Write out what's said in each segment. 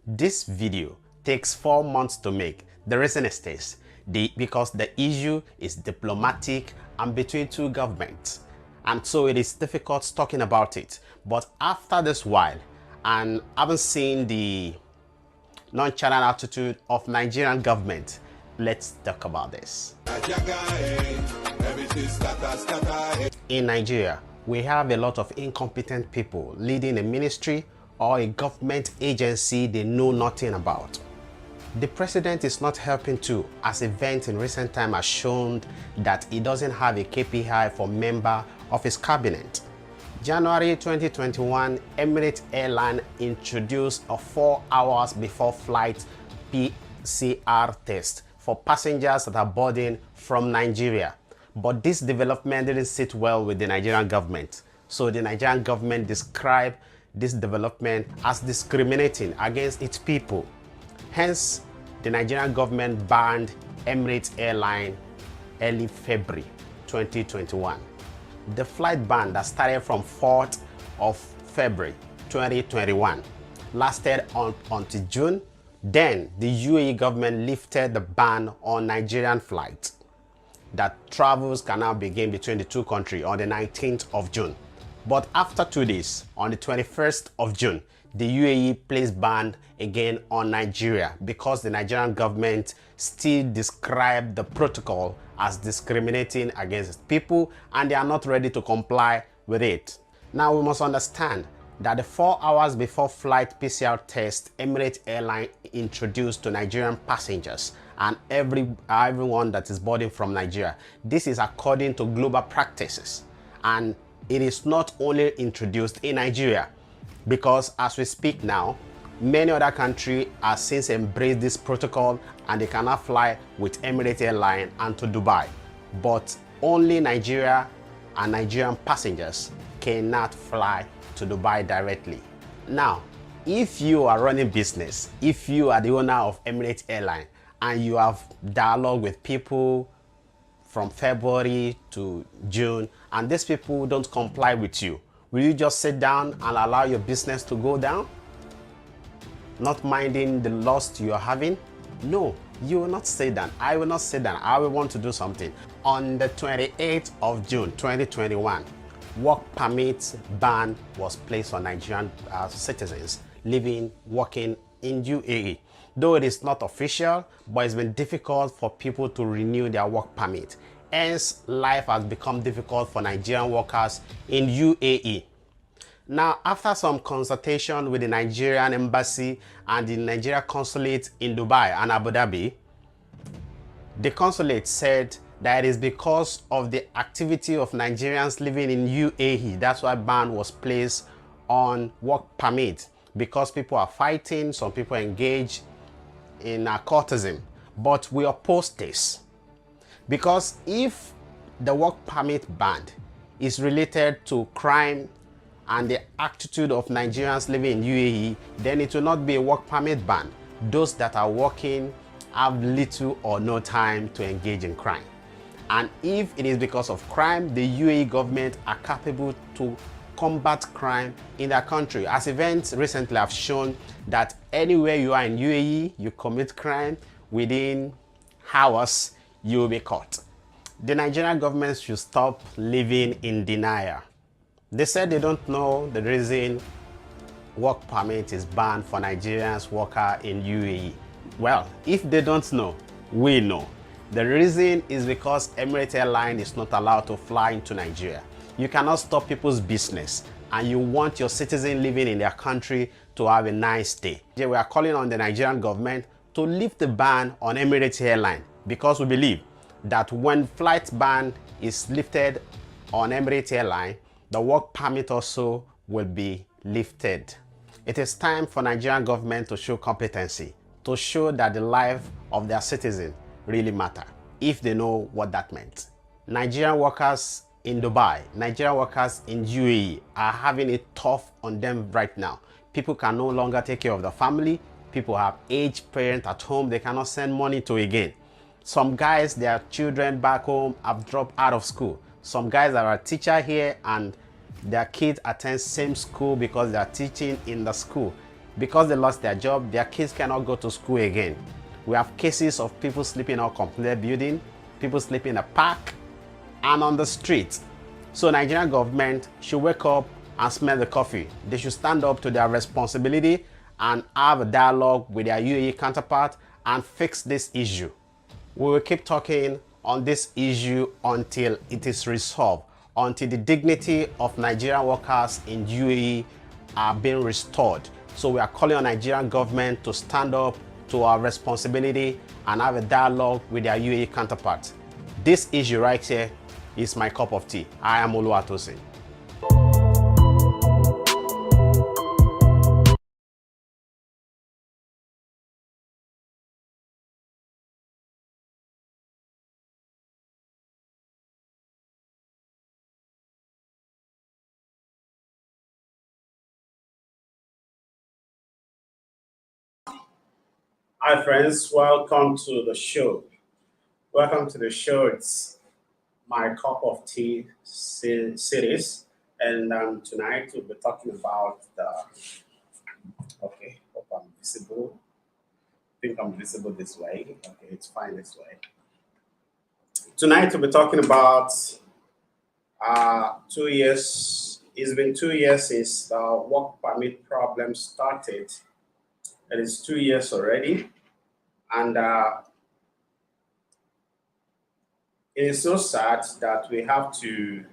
This video takes 4 months to make. The reason is this, because the issue is diplomatic and between two governments. And so it is difficult talking about it. But after this while, and having seen the nonchalant attitude of Nigerian government, let's talk about this. In Nigeria, we have a lot of incompetent people leading a ministry or a government agency they know nothing about. The president is not helping too, as events in recent time has shown that he doesn't have a KPI for member of his cabinet. January 2021, Emirates Airline introduced a 4 hours before flight PCR test for passengers that are boarding from Nigeria. But this development didn't sit well with the Nigerian government. So the Nigerian government described this development as discriminating against its people. Hence, the Nigerian government banned Emirates Airline early February 2021. The flight ban that started from 4th of February 2021 lasted until June. Then the UAE government lifted the ban on Nigerian flights that travels can now begin between the two countries on the 19th of June. But after 2 days, on the 21st of June, the UAE placed ban again on Nigeria because the Nigerian government still described the protocol as discriminating against people and they are not ready to comply with it. Now we must understand that the 4 hours before flight PCR test Emirates Airline introduced to Nigerian passengers and everyone that is boarding from Nigeria. This is according to global practices, and it is not only introduced in Nigeria, because as we speak now, many other countries have since embraced this protocol and they cannot fly with Emirates Airline and to Dubai. But only Nigeria and Nigerian passengers cannot fly to Dubai directly. Now, if you are running business, if you are the owner of Emirates Airline and you have dialogue with people from February to June and these people don't comply with you, will you just sit down and allow your business to go down? Not minding the loss you are having? No, you will not sit down. I will not sit down. I will want to do something. On the 28th of June 2021, work permit ban was placed on Nigerian citizens living, working in UAE. Though it is not official, but it's been difficult for people to renew their work permit. Hence, life has become difficult for Nigerian workers in UAE. Now, after some consultation with the Nigerian embassy and the Nigeria consulate in Dubai and Abu Dhabi, the consulate said that it is because of the activity of Nigerians living in UAE. That's why ban was placed on work permit, because people are fighting, some people engage in courtesan. But we oppose this, because if the work permit ban is related to crime and the attitude of Nigerians living in UAE, then it will not be a work permit ban. Those that are working have little or no time to engage in crime. And if it is because of crime, the UAE government are capable to combat crime in their country. As events recently have shown that anywhere you are in UAE, you commit crime, within hours, you will be caught. The Nigerian government should stop living in denial. They said they don't know the reason work permit is banned for Nigerians worker in UAE. Well, if they don't know, we know. The reason is because Emirates Airline is not allowed to fly into Nigeria. You cannot stop people's business and you want your citizens living in their country to have a nice day. We are calling on the Nigerian government to lift the ban on Emirates Airline, because we believe that when flight ban is lifted on Emirates Airline, the work permit also will be lifted. It is time for Nigerian government to show competency, to show that the life of their citizens really matter, if they know what that meant. Nigerian workers in Dubai, Nigerian workers in UAE are having it tough on them right now. People can no longer take care of the family. People have aged parents at home they cannot send money to again. Some guys, their children back home have dropped out of school. Some guys are a teacher here and their kids attend same school because they are teaching in the school. Because they lost their job, their kids cannot go to school again. We have cases of people sleeping on complete building, people sleeping in a park and on the street. So Nigerian government should wake up and smell the coffee. They should stand up to their responsibility and have a dialogue with their UAE counterpart and fix this issue. We will keep talking on this issue until it is resolved, until the dignity of Nigerian workers in UAE are being restored. So we are calling on Nigerian government to stand up to our responsibility and have a dialogue with their UAE counterparts. This issue right here is my cup of tea. I am Oluwatosin. Hi friends, welcome to the show. Welcome to the show. It's my cup of tea series, and tonight we'll be talking about the. Okay, hope I'm visible. I think I'm visible this way. Okay, it's fine this way. Tonight we'll be talking about 2 years. It's been 2 years since the work permit problem started. It is 2 years already, and it is so sad that we have to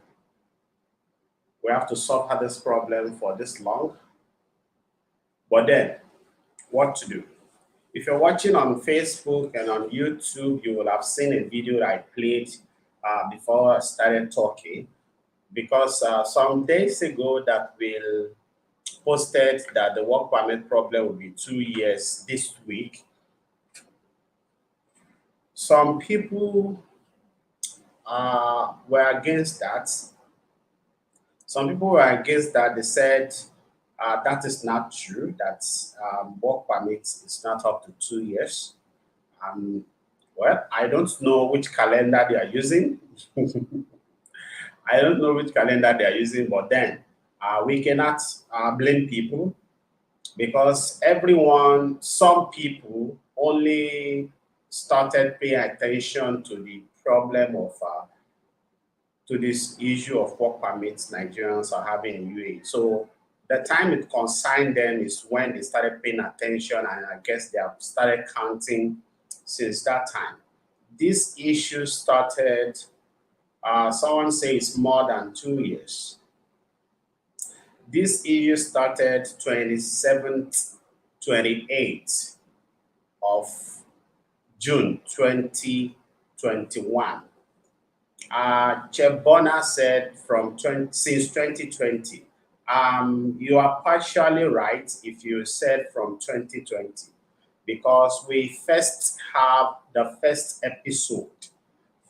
suffer this problem for this long. But then, what to do? If you're watching on Facebook and on YouTube, you will have seen a video that I played before I started talking, because some days ago that Will posted that the work permit problem will be 2 years this week. Some people were against that. Some people were against that. They said that is not true, that work permit is not up to 2 years. Well, I don't know which calendar they are using. I don't know which calendar they are using, but then we cannot blame people, because some people only started paying attention to the problem of to this issue of work permits Nigerians are having in UAE. So the time it concerned them is when they started paying attention, and I guess they have started counting since that time. This issue started, someone says, more than 2 years. This issue started 27th, 28th of June 2021. Chef Bonner said since 2020. You are partially right if you said from 2020, because we first have the first episode.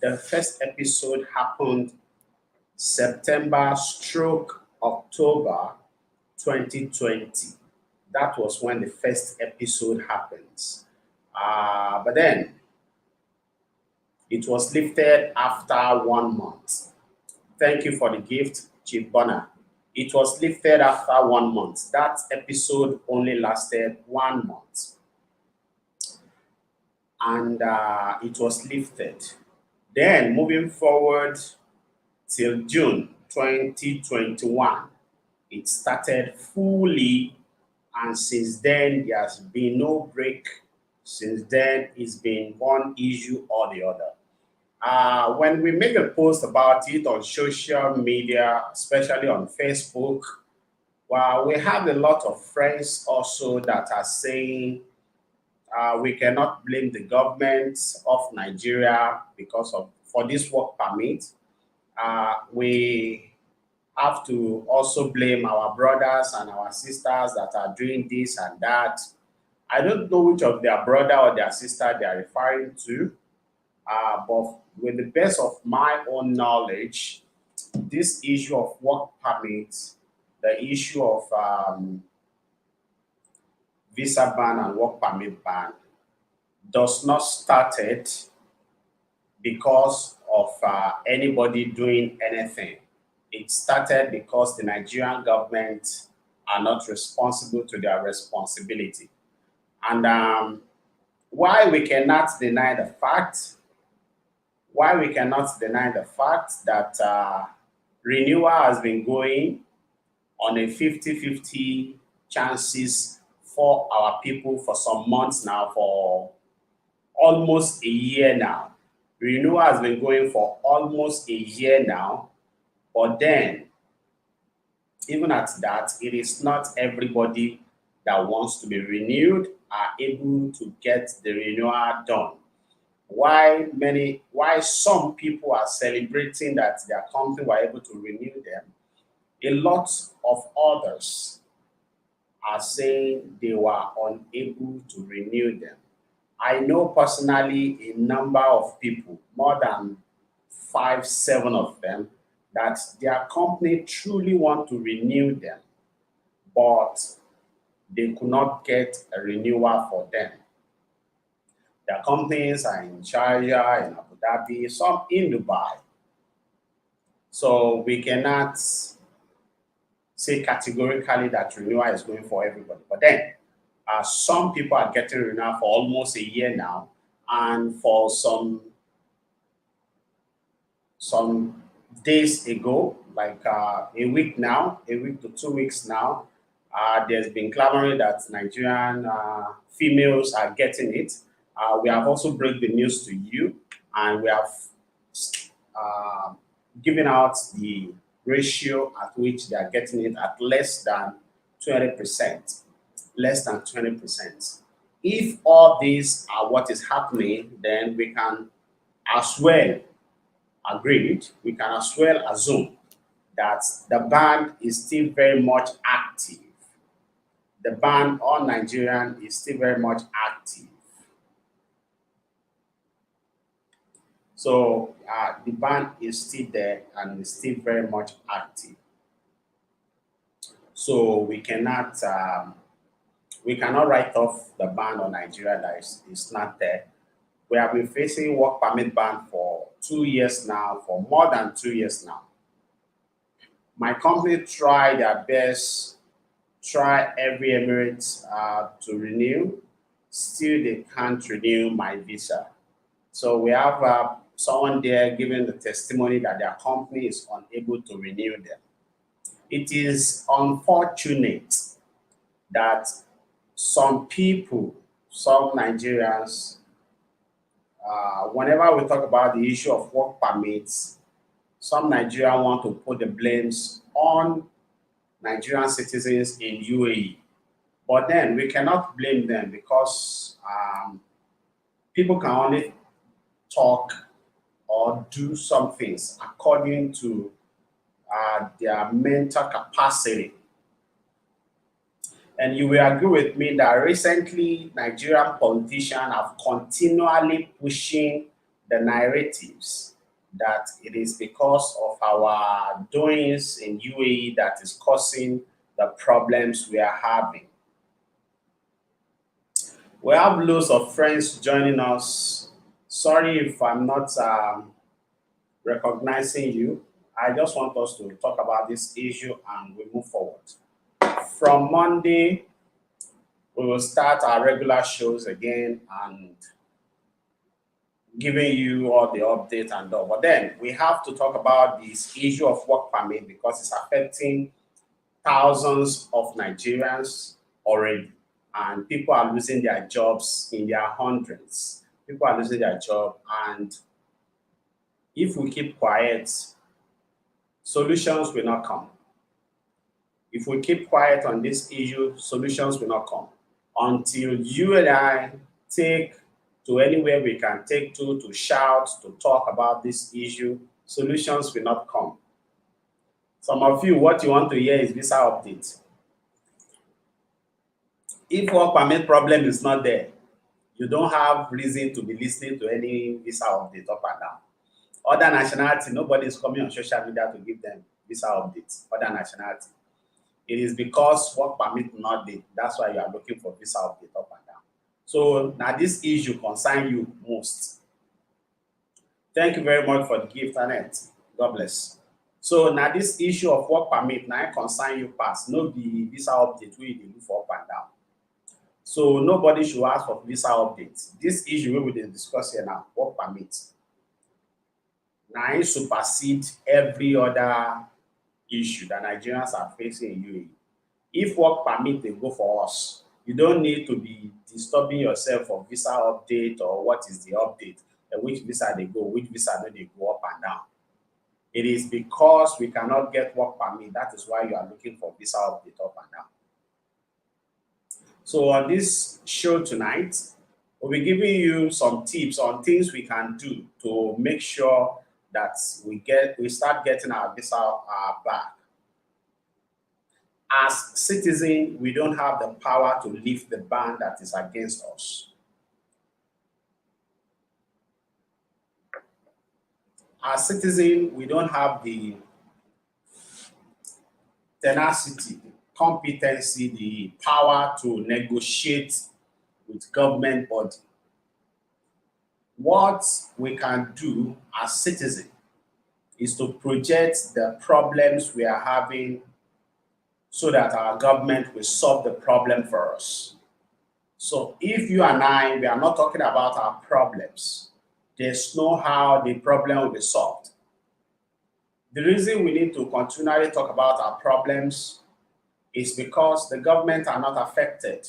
The first episode happened September/October 2020. That was when the first episode happens. But then it was lifted after 1 month. Thank you for the gift, Chief Bonner. It was lifted after 1 month. That episode only lasted 1 month. And it was lifted. Then moving forward till June 2021, it started fully, and since then there has been no break. Since then, it's been one issue or the other. When we make a post about it on social media, especially on Facebook, well, we have a lot of friends also that are saying we cannot blame the government of Nigeria for this work permit. We have to also blame our brothers and our sisters that are doing this and that. I don't know which of their brother or their sister they are referring to, but with the best of my own knowledge, this issue of work permits, the issue of visa ban and work permit ban, does not started because of anybody doing anything. It started because the Nigerian government are not responsible to their responsibility. And why we cannot deny the fact, that renewal has been going on a 50-50 chances for our people for some months now, for almost a year now. Renewal has been going for almost a year now, but then, even at that, it is not everybody that wants to be renewed are able to get the renewal done. Why some people are celebrating that their company were able to renew them, a lot of others are saying they were unable to renew them. I know personally a number of people, more than 5, 7 of them, that their company truly want to renew them, but they could not get a renewal for them. Their companies are in Sharjah, in Abu Dhabi, some in Dubai. So we cannot say categorically that renewal is going for everybody. But then, some people are getting renewal for almost a year now, and for some days ago, like a week to 2 weeks now, there's been clamoring that Nigerian females are getting it. We have also break the news to you, and we have given out the ratio at which they are getting it at less than 20%. Less than 20%. If all these are what is happening, then we can as well we can as well assume that the band is still very much active. The ban on Nigerian is still very much active. So the ban is still there and is still very much active. So we cannot write off the ban on Nigeria that is not there. We have been facing work permit ban for 2 years now, for more than 2 years now. My company tried their best, try every Emirates to renew. Still, they can't renew my visa. So we have someone there giving the testimony that their company is unable to renew them. It is unfortunate that some people, some Nigerians, whenever we talk about the issue of work permits, some Nigerians want to put the blames on Nigerian citizens in UAE. But then we cannot blame them because people can only talk or do some things according to their mental capacity. And you will agree with me that recently Nigerian politicians have continually pushing the narratives that it is because of our doings in UAE that is causing the problems we are having. We have loads of friends joining us. Sorry if I'm not recognizing you. I just want us to talk about this issue and we move forward. From Monday, we will start our regular shows again and giving you all the updates and all. But then we have to talk about this issue of work permit because it's affecting thousands of Nigerians already. And people are losing their jobs in their hundreds. People are losing their job. And if we keep quiet, solutions will not come. If we keep quiet on this issue, solutions will not come. Until you and I take to anywhere we can take to shout, to talk about this issue, solutions will not come. Some of you, what you want to hear is visa update. If work permit problem is not there, you don't have reason to be listening to any visa update up and down. Other nationality, nobody is coming on social media to give them visa updates, other nationality. It is because work permit not there. That's why you are looking for visa update up and down. So now this issue concerns you most. Thank you very much for the gift, Annette. God bless. So now this issue of work permit now concern you pass, no the visa update wey you dey do for up and down. So nobody should ask for visa updates. This issue wey we dey discuss here now, work permit, na it supersede every other issue that Nigerians are facing in UAE. If work permit dey go for us, you don't need to be disturbing yourself for visa update or what is the update, and which visa they go, which visa no dey go up and down. It is because we cannot get work permit. That is why you are looking for visa update up and down. So on this show tonight, we'll be giving you some tips on things we can do to make sure that we start getting our visa back. As citizens, we don't have the power to lift the ban that is against us. As citizens, we don't have the tenacity, competency, the power to negotiate with government body. What we can do as citizens is to project the problems we are having so that our government will solve the problem for us. So if you and I, we are not talking about our problems, there's no how the problem will be solved. The reason we need to continually talk about our problems is because the government are not affected.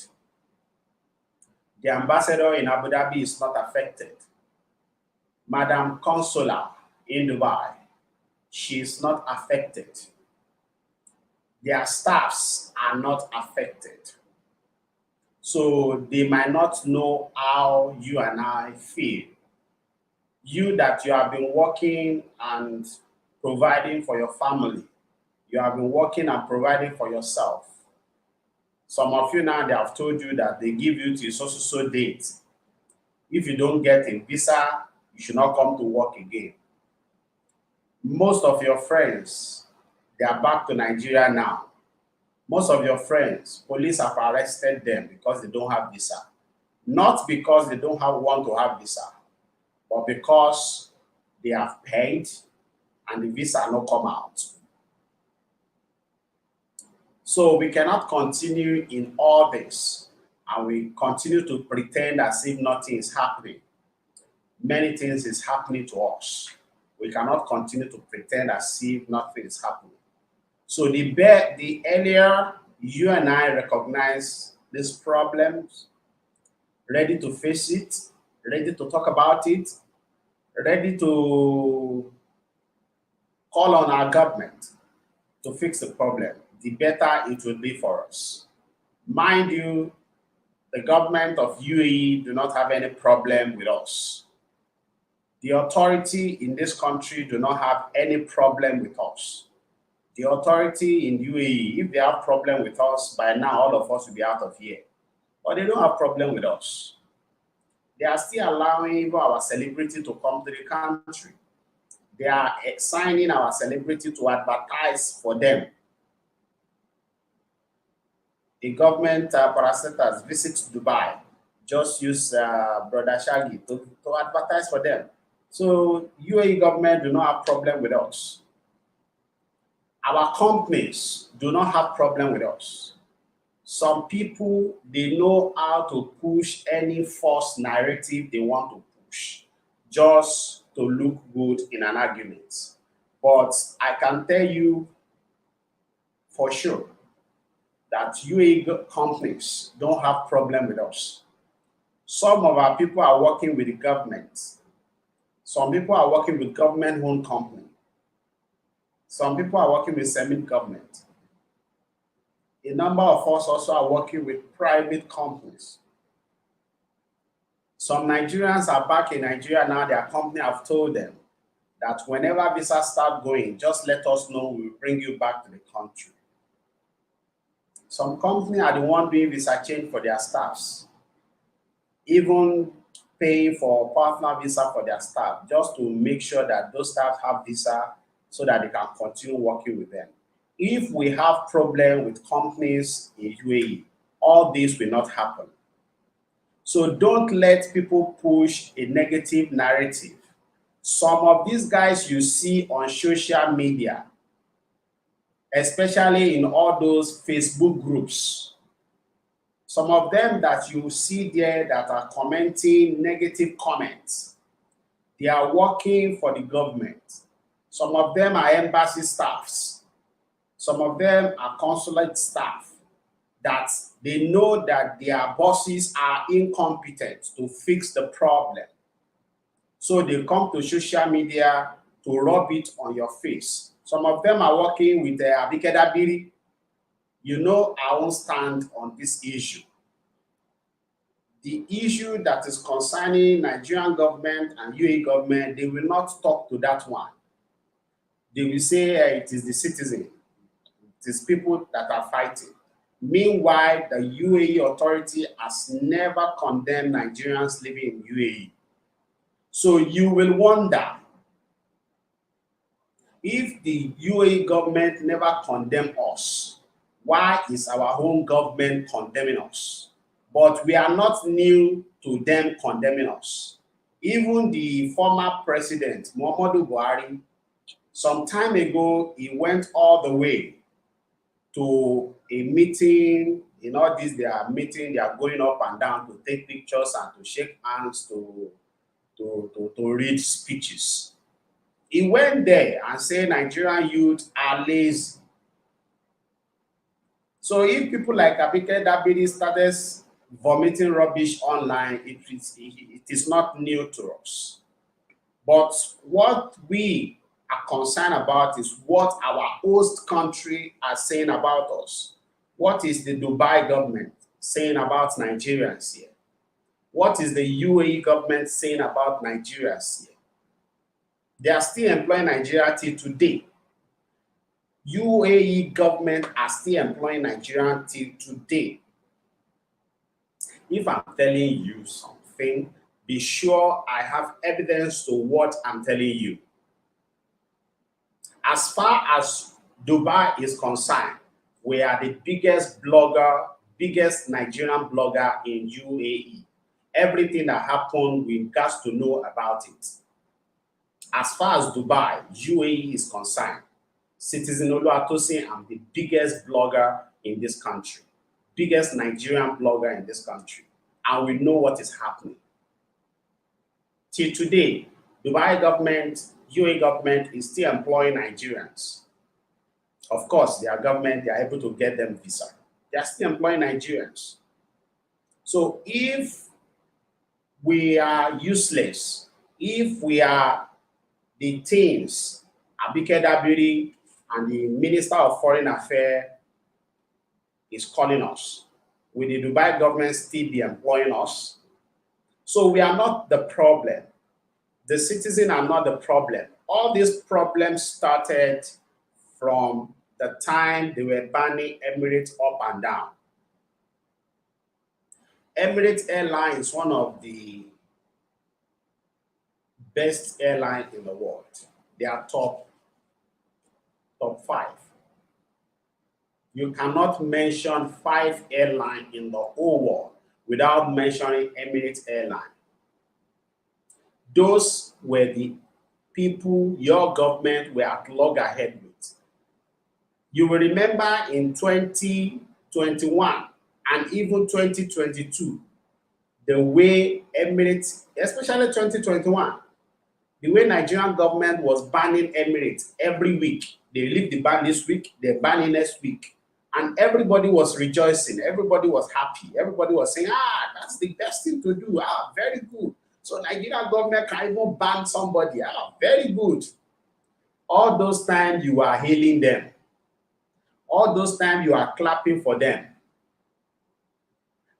The ambassador in Abu Dhabi is not affected. Madam Consular in Dubai, she is not affected. Their staffs are not affected. So they might not know how you and I feel. You that you have been working and providing for your family. You have been working and providing for yourself. Some of you now, they have told you that they give you till so date. If you don't get a visa, you should not come to work again. Most of your friends, they are back to Nigeria now. Most of your friends, police have arrested them because they don't have visa. Not because they don't want to have visa, but because they have paid and the visa not come out. So we cannot continue in all this and we continue to pretend as if nothing is happening. Many things is happening to us. We cannot continue to pretend as if nothing is happening. So the earlier you and I recognize these problems, ready to face it, ready to talk about it, ready to call on our government to fix the problem, the better it will be for us. Mind you, the government of UAE do not have any problem with us. The authority in this country do not have any problem with us. The authority in UAE, if they have problem with us, by now all of us will be out of here. But they don't have problem with us. They are still allowing even our celebrity to come to the country. They are signing our celebrity to advertise for them. The government parastatals visit Dubai, just use Brother Shaggy to advertise for them. So UAE government do not have problem with us. Our companies do not have problem with us. Some people, they know how to push any false narrative they want to push, just to look good in an argument. But I can tell you for sure that UAE companies don't have problem with us. Some of our people are working with the government. Some people are working with government-owned companies. Some people are working with semi-government. A number of us also are working with private companies. Some Nigerians are back in Nigeria now. Their company have told them that whenever visas start going, just let us know, we'll bring you back to the country. Some companies are the ones doing visa change for their staffs, even paying for partner visa for their staff, just to make sure that those staff have visa so that they can continue working with them. If we have problem with companies in UAE, all this will not happen. So don't let people push a negative narrative. Some of these guys you see on social media, especially in all those Facebook groups. Some of them that you see there that are commenting negative comments, they are working for the government. Some of them are embassy staffs. Some of them are consulate staff that they know that their bosses are incompetent to fix the problem. So they come to social media to rub it on your face. Some of them are working with Abike Dabiri. You know, I won't stand on this issue. The issue that is concerning Nigerian government and UAE government, they will not talk to that one. They will say it is the citizen, it is people that are fighting. Meanwhile, the UAE authority has never condemned Nigerians living in UAE. So you will wonder, if the UAE government never condemned us, why is our own government condemning us? But we are not new to them condemning us. Even the former president, Muhammadu Buhari, some time ago, he went all the way to a meeting. In all this, they are meeting, they are going up and down to take pictures and to shake hands, to read speeches. He went there and said Nigerian youth are lazy. So if people like Abike Dabiri started vomiting rubbish online, it is not new to us. But what we are concerned about is what our host country are saying about us. What is the Dubai government saying about Nigerians here? What is the UAE government saying about Nigerians here? They are still employing Nigeria till today. UAE government are still employing Nigerian till today. If I'm telling you something, be sure I have evidence to what I'm telling you. As far as Dubai is concerned, we are the biggest Nigerian blogger in UAE. Everything that happened, we got to know about it. As far as Dubai, UAE is concerned, Citizen Oluwatosin, I'm the biggest blogger in this country, biggest Nigerian blogger in this country, and we know what is happening. Till today, Dubai government, UAE government is still employing Nigerians. Of course, their government, they are able to get them visa. They are still employing Nigerians. So if we are useless, if we are the things Abike Dabiri and the Minister of Foreign Affairs is calling us, will the Dubai government still be employing us? So we are not the problem. The citizens are not the problem. All these problems started from the time they were banning Emirates up and down. Emirates Airline is one of the best airlines in the world. They are top 5. You cannot mention 5 airlines in the whole world without mentioning Emirates Airline. Those were the people your government were at loggerhead with. You will remember in 2021 and even 2022, the way Emirates, especially 2021, the way Nigerian government was banning Emirates every week. They leave the ban this week, they ban it next week. And everybody was rejoicing, everybody was happy, everybody was saying, that's the best thing to do, very good. So Nigerian government can even ban somebody, very good. All those times you are hailing them. All those times you are clapping for them.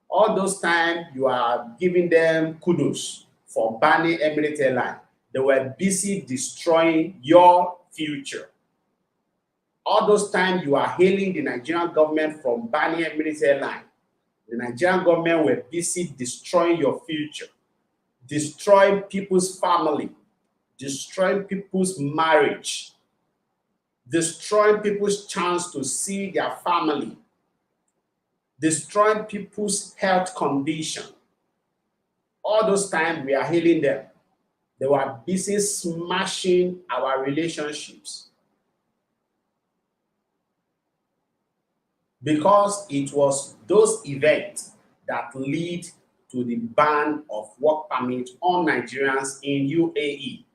All those times you are giving them kudos for banning Emirates Airline. They were busy destroying your future. All those times you are hailing the Nigerian government from banning Emirates Airline. The Nigerian government were busy destroying your future, destroying people's family, destroying people's marriage, destroying people's chance to see their family, destroying people's health condition. All those times we are healing them. They were busy smashing our relationships. because it was those events that lead to the ban of work permit on Nigerians in UAE.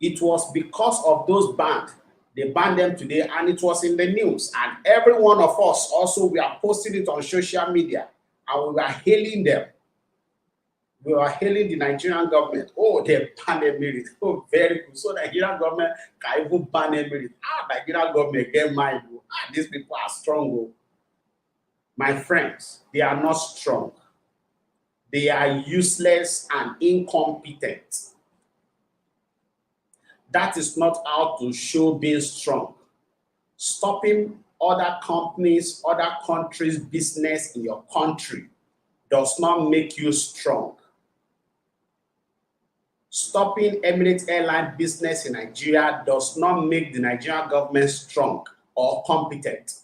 It was because of those bans. They banned them today, and it was in the news. And every one of us also, we are posting it on social media, and we are hailing them. We are hailing the Nigerian government. Oh, they banned Emirates. Oh, very good. So the Nigerian government can even ban Emirates. Nigerian government get mind. These people are strong. My friends, they are not strong. They are useless and incompetent. That is not how to show being strong. Stopping other companies, other countries' business in your country does not make you strong. Stopping Emirates Airline business in Nigeria does not make the Nigerian government strong or competent.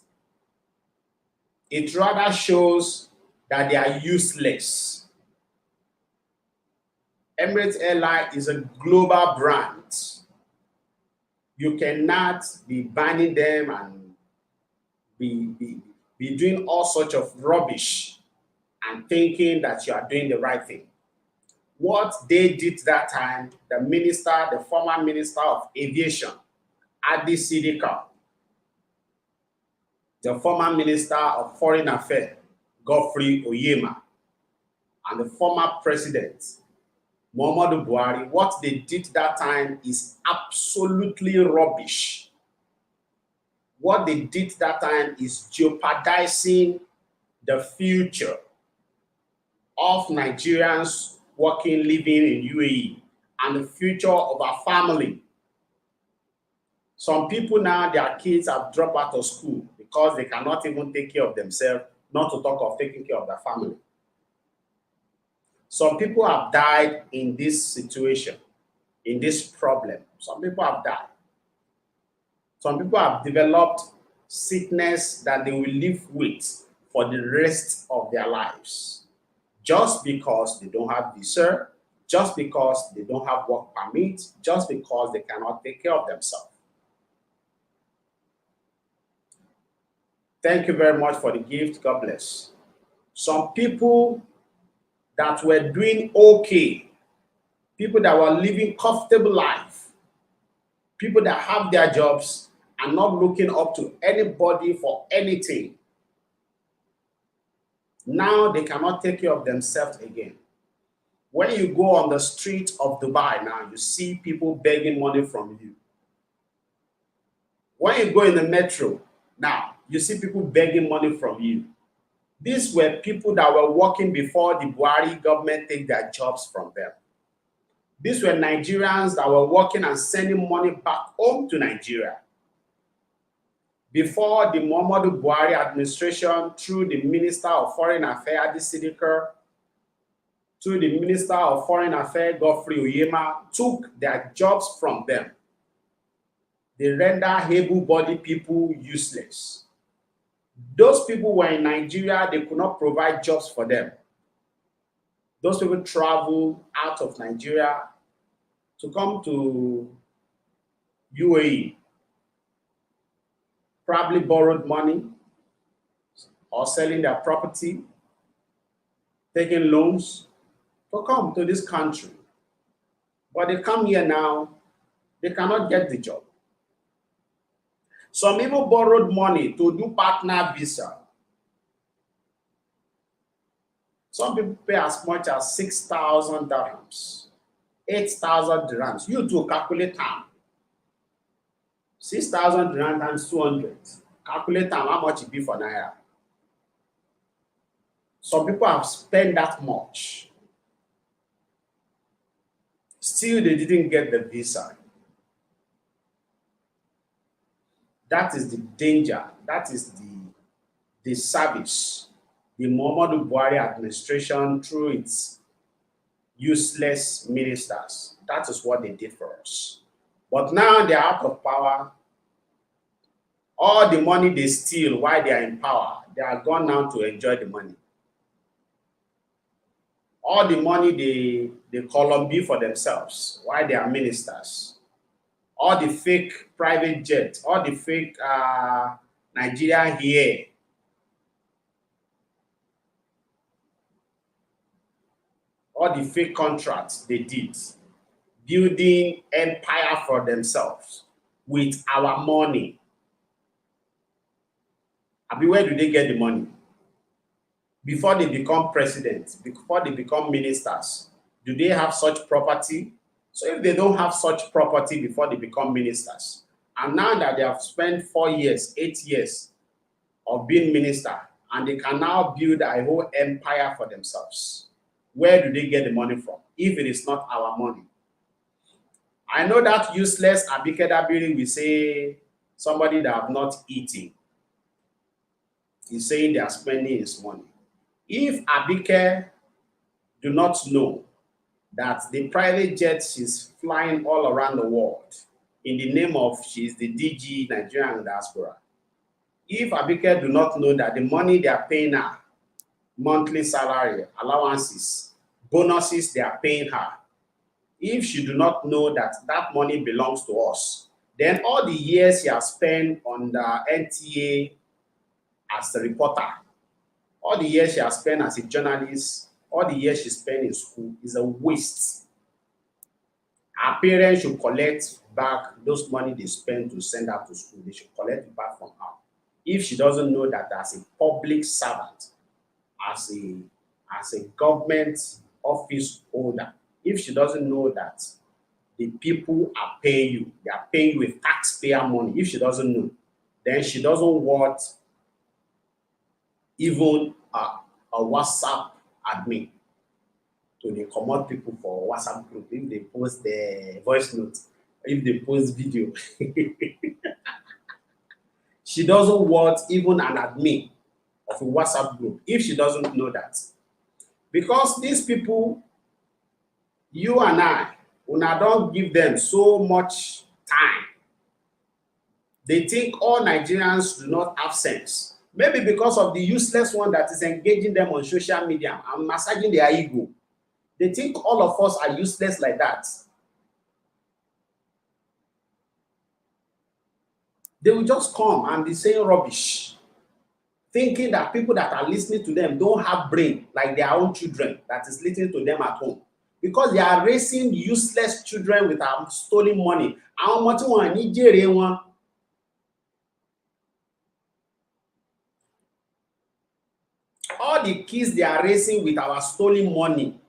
It rather shows that they are useless. Emirates Airline is a global brand. You cannot be banning them and be doing all sorts of rubbish and thinking that you are doing the right thing. What they did that time, the former Minister of Aviation, Adi Sidika, the former Minister of Foreign Affairs, Godfrey Oyema, and the former President, Muhammadu Buhari, what they did that time is absolutely rubbish. What they did that time is jeopardizing the future of Nigerians working, living in UAE, and the future of our family. Some people now, their kids have dropped out of school because they cannot even take care of themselves, not to talk of taking care of their family. Some people have died in this situation, in this problem. Some people have died. Some people have developed sickness that they will live with for the rest of their lives, just because they don't have visa, just because they don't have work permit, just because they cannot take care of themselves. Thank you very much for the gift. God bless. Some people that were doing okay, people that were living comfortable life, people that have their jobs and not looking up to anybody for anything. Now they cannot take care of themselves again. When you go on the street of Dubai now, you see people begging money from you. When you go in the metro now, you see people begging money from you. These were people that were working before the Buhari government take their jobs from them. These were Nigerians that were working and sending money back home to Nigeria. Before the Muhammadu Buhari administration, through the Minister of Foreign Affairs, Adi Sidika, through the Minister of Foreign Affairs, Godfrey Oyema, took their jobs from them. They render able-bodied people useless. Those people were in Nigeria, they could not provide jobs for them. Those people travel out of Nigeria to come to UAE, probably borrowed money or selling their property, taking loans to come to this country. But they come here now, they cannot get the job. Some people borrowed money to do partner visa. Some people pay as much as 6,000 dirhams, 8,000 dirhams. You too calculate time. 6,000 dirhams times 200. Calculate time, how much it be for Naira. Some people have spent that much. Still, they didn't get the visa. That is the danger. That is the service the Muhammadu Buhari administration, through its useless ministers, that is what they did for us. But now they are out of power. All the money they steal while they are in power, they are gone now to enjoy the money. All the money they Columbia for themselves while they are ministers, all the fake private jets, all the fake Nigeria here. All the fake contracts they did, building empire for themselves with our money. I mean, where do they get the money? Before they become presidents, before they become ministers, do they have such property? So if they don't have such property before they become ministers, and now that they have spent 4 years, 8 years of being minister, and they can now build a whole empire for themselves, where do they get the money from if it is not our money? I know that useless Abike Dabiri will say somebody that have not eaten. He's saying they are spending his money. If Abike do not know that the private jet she's flying all around the world in the name of she's the DG Nigerian diaspora, if Abike do not know that the money they are paying her, monthly salary, allowances, bonuses they are paying her, if she do not know that that money belongs to us, then all the years she has spent on the NTA as a reporter, all the years she has spent as a journalist, all the years she spent in school is a waste. Her parents should collect back those money they spend to send her to school. They should collect it back from her. If she doesn't know that as a public servant, as a government office holder, if she doesn't know that the people are paying you, they are paying you with taxpayer money, if she doesn't know, then she doesn't want even a WhatsApp admin to they commot people for WhatsApp group if they post the voice note, if they post video. She doesn't want even an admin of a WhatsApp group if she doesn't know that. Because these people, you and I, when I don't give them so much time, they think all Nigerians do not have sense. Maybe because of the useless one that is engaging them on social media and massaging their ego. They think all of us are useless like that. They will just come and be saying rubbish, thinking that people that are listening to them don't have brain like their own children that is listening to them at home. Because they are raising useless children with stolen money. How much one Nigeria one? All the kids they are raising with our stolen money,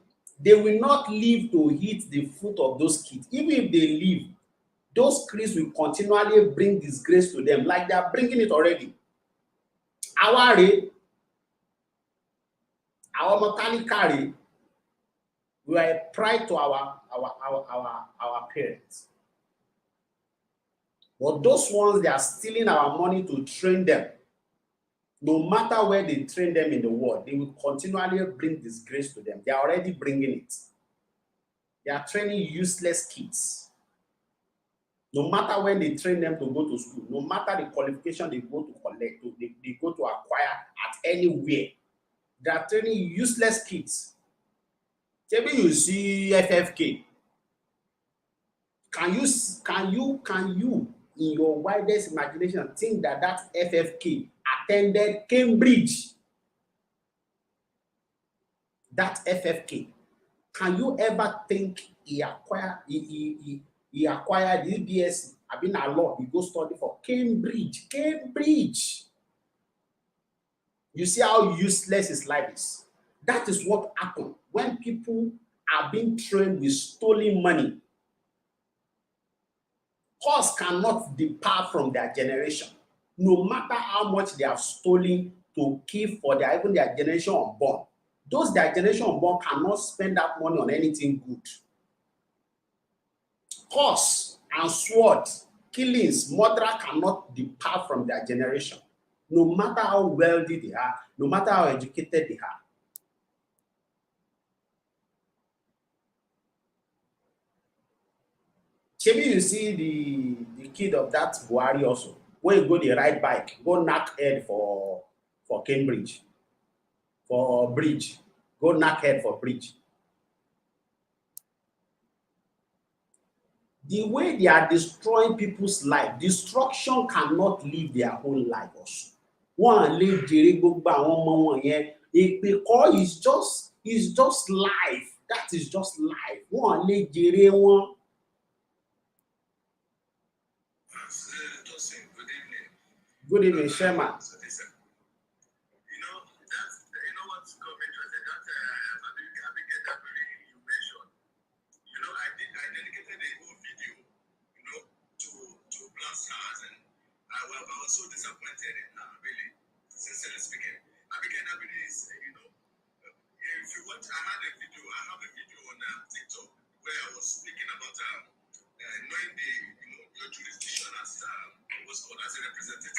they will not live to hit the foot of those kids. Even if they live, those kids will continually bring disgrace to them, like they are bringing it already. Our mortality, we are a pride to our parents. But those ones, they are stealing our money to train them. No matter where they train them in the world, they will continually bring disgrace to them. They are already bringing it. They are training useless kids. No matter when they train them to go to school, no matter the qualification they go to collect, they go to acquire at anywhere, they are training useless kids. Maybe you see FFK. Can you, in your widest imagination, think that FFK attended Cambridge? That FFK, can you ever think he acquired the BSc, I've been a law, he go study for Cambridge. You see how useless his life is. That is what happened when people are being trained with stolen money. Cause cannot depart from their generation, no matter how much they have stolen to keep for even their generation unborn. Those their generation unborn cannot spend that money on anything good. Curse and sword, killings, murder cannot depart from their generation, no matter how wealthy they are, no matter how educated they are. Maybe you see the kid of that Buhari also, when you go the ride bike, go knock head for Cambridge, for bridge, go knock head for bridge. the way they are destroying people's life, destruction cannot live their whole life also. One lè jèrè gbogbo àwọn ọmọ wọn yẹn. Èpè kọ́ is just life. That is just life. One lè jèrè wọn. Good evening, Sherman. I was so disappointed in her, really, sincerely speaking. Abigail Dabiri is, if you want, I have a video on TikTok where I was speaking about knowing your jurisdiction as what's called as a representative,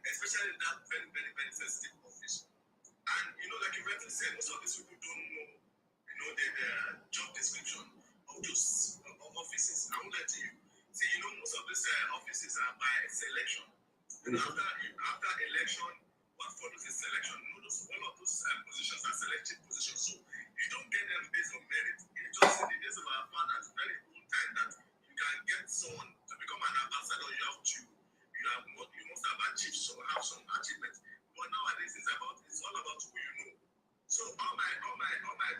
especially in that very, very, very sensitive office. And like you rightly said, most of these people don't know, the job description of those offices. I won't lie to you. See, most of these offices are by selection. After election, what follows is selection. All of those positions are selected positions. So you don't get them based on merit. It's just in the days of our fathers, very good time that you can get someone to become an ambassador. You must have achieved or have some achievements. But nowadays it's all about who you know. So all my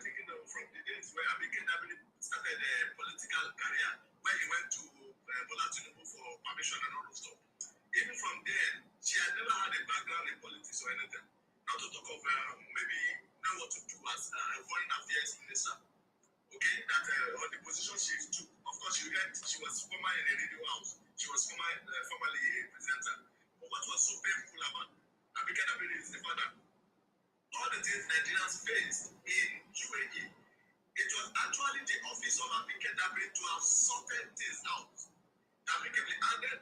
thinking from the days where Abigail Dabiri started a political career, where he went to Bola Tinubu for permission and all those stuff. Even from then, she had never had a background in politics or anything. Not to talk of maybe know what to do as foreign affairs minister. Okay, that on the position she took. Of course, she was formerly in a radio house. She was formerly a presenter. But what was so painful about Abigail Dabiri is the fact that all the things Nigerians faced in UAE, it was actually the office of Abigail Dabiri to have sorted things out amicably. And then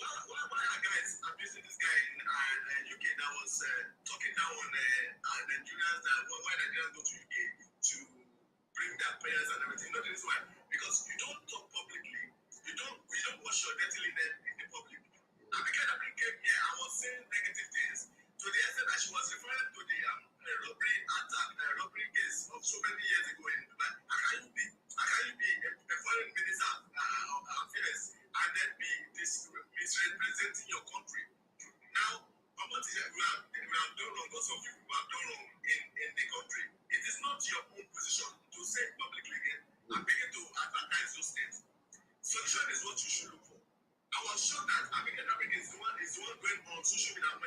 why are guys abusing this guy in UK that was talking down on Nigerians, why Nigerians go to UK to bring their parents and everything? The reason why? Because you don't talk publicly, you don't wash your dirty linen in the public. Abigail Dabiri came here and was saying negative things to the extent that she was referring to the robbery case of so many years ago in Dubai. How can you be a foreign minister of affairs and then be misrepresenting your country? Now, how much we have done wrong, or some people have done wrong in the country. It is not your own position to say it publicly again and begin to advertise those things. Solution is what you should look for. I was sure that Abigail Dabiri is the one going on social media on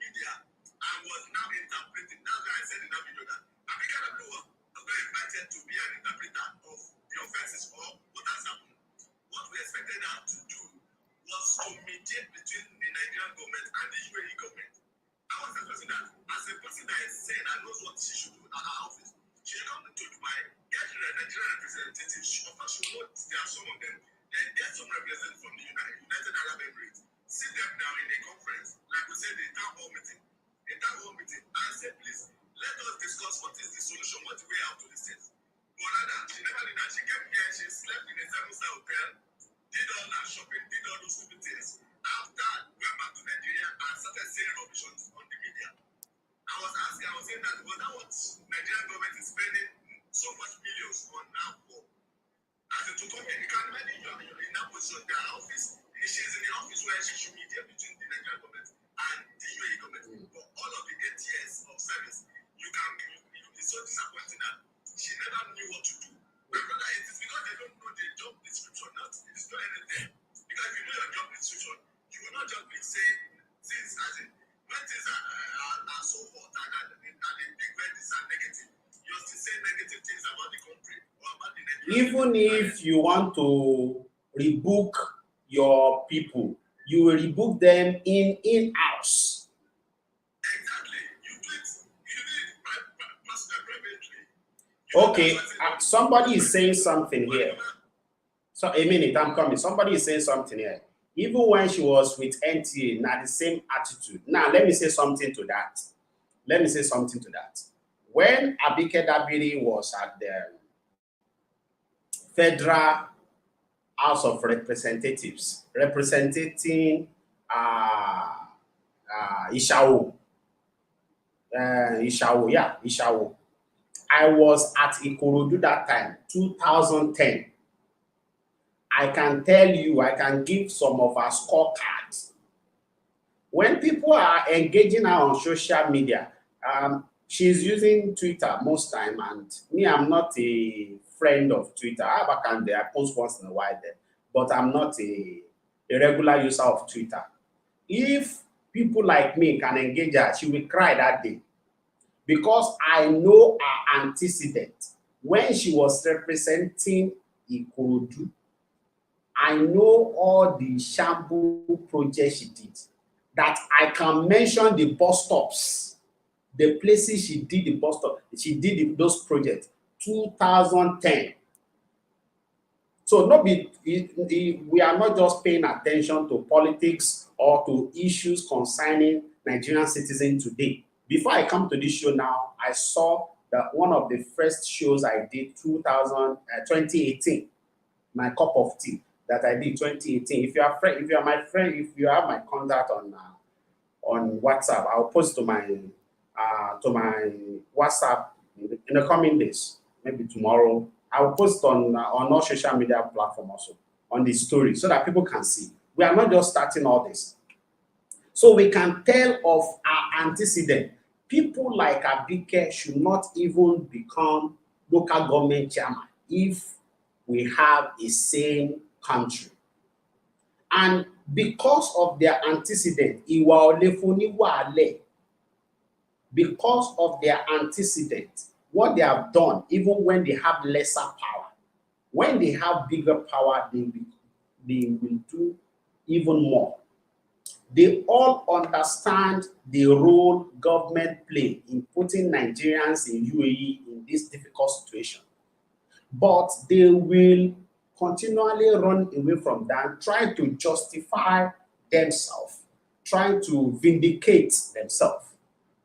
media and was now interpreting. That's why I said in that video that Abigail Dabiri was not invited to be an interpreter of the offenses or what has happened. What we expected her to do was to mediate between the Nigerian government and the UAE government. I was expecting that as a person that is saying and knows what she should do at her office, she should come to Dubai, get the Nigerian representatives. Of course, she knows there are some of them. Then get some representatives from the United Arab Emirates, sit them down in a conference, like we said, a town hall meeting, and say, please, let us discuss what is the solution, what the way out to this things. But rather, she never did that. She came here, she slept in a 7-star hotel, did all that shopping, did all those stupid things. After, went back to Nigeria and started saying rubbish on the media. I was saying that, was that what Nigerian government is spending so much millions on now for? As a total, you can imagine you're in that position, their office, she's in the office where she should mediate between the Nigerian government and the UAE government. For all of the 8 years of service, it's so disappointing that she never knew what to do. My brother, it is because they don't know the job description, it's not anything. Because if you know your job description, you will not just be saying things as in when things are so hot and the big vendors are negative, you're still saying negative things about the country or about the Nigerian. Even if you want to rebook your people, you will rebook them in-house. Exactly. You do it privately. Okay, somebody is saying something here. So a minute, I'm coming. Somebody is saying something here. Even when she was with NTA, now the same attitude. Now, let me say something to that. When Abigail Dabiri was at the Federal House of Representatives, representing Ishawo. I was at Ikorodu that time, 2010. I can tell you, I can give some of our scorecards. When people are engaging her on social media, she's using Twitter most time, and me, I'm not a friend of Twitter. I have account there, I post once in a while there, but I'm not a regular user of Twitter. If people like me can engage her, she will cry that day, because I know her antecedent. When she was representing Ikorodu, I know all the shampoo projects she did, that I can mention the bus stops, the places she did the bus stop, she did those projects, 2010. So no be, we are not just paying attention to politics or to issues concerning Nigerian citizens today. Before I come to this show now, I saw that one of the first shows I did 2018, my cup of tea that I did 2018. If you are if you are my friend, if you have my contact on WhatsApp, I'll post to my WhatsApp in the coming days, maybe tomorrow. I will post on all social media platform also on the story so that people can see. We are not just starting all this. So we can tell of our antecedent. People like Abike should not even become local government chairman if we have a sane country. And because of their antecedent, because of their antecedent, what they have done, even when they have lesser power, when they have bigger power, they will do even more. They all understand the role government play in putting Nigerians in UAE in this difficult situation. But they will continually run away from that, try to justify themselves, try to vindicate themselves,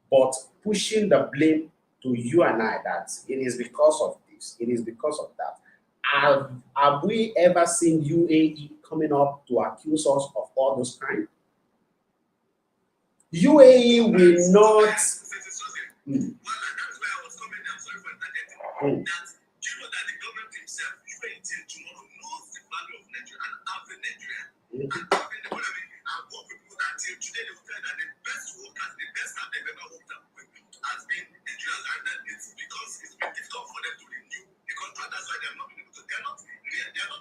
but pushing the blame to you and I that it is because of this, it is because of that. Have we ever seen UAE coming up to accuse us of all those crimes? UAE will not. Well, that's where I was coming. I'm sorry for that. Do you know that the government himself, UAE till tomorrow, knows the value of Nigeria and every Nigerian. And every what I mean, I've worked with people that till today they will tell that the best workers, the best that they've ever worked with has been Nigerians, and that it's because it's been difficult for them to renew the contract. That's why they're not been able to. They're not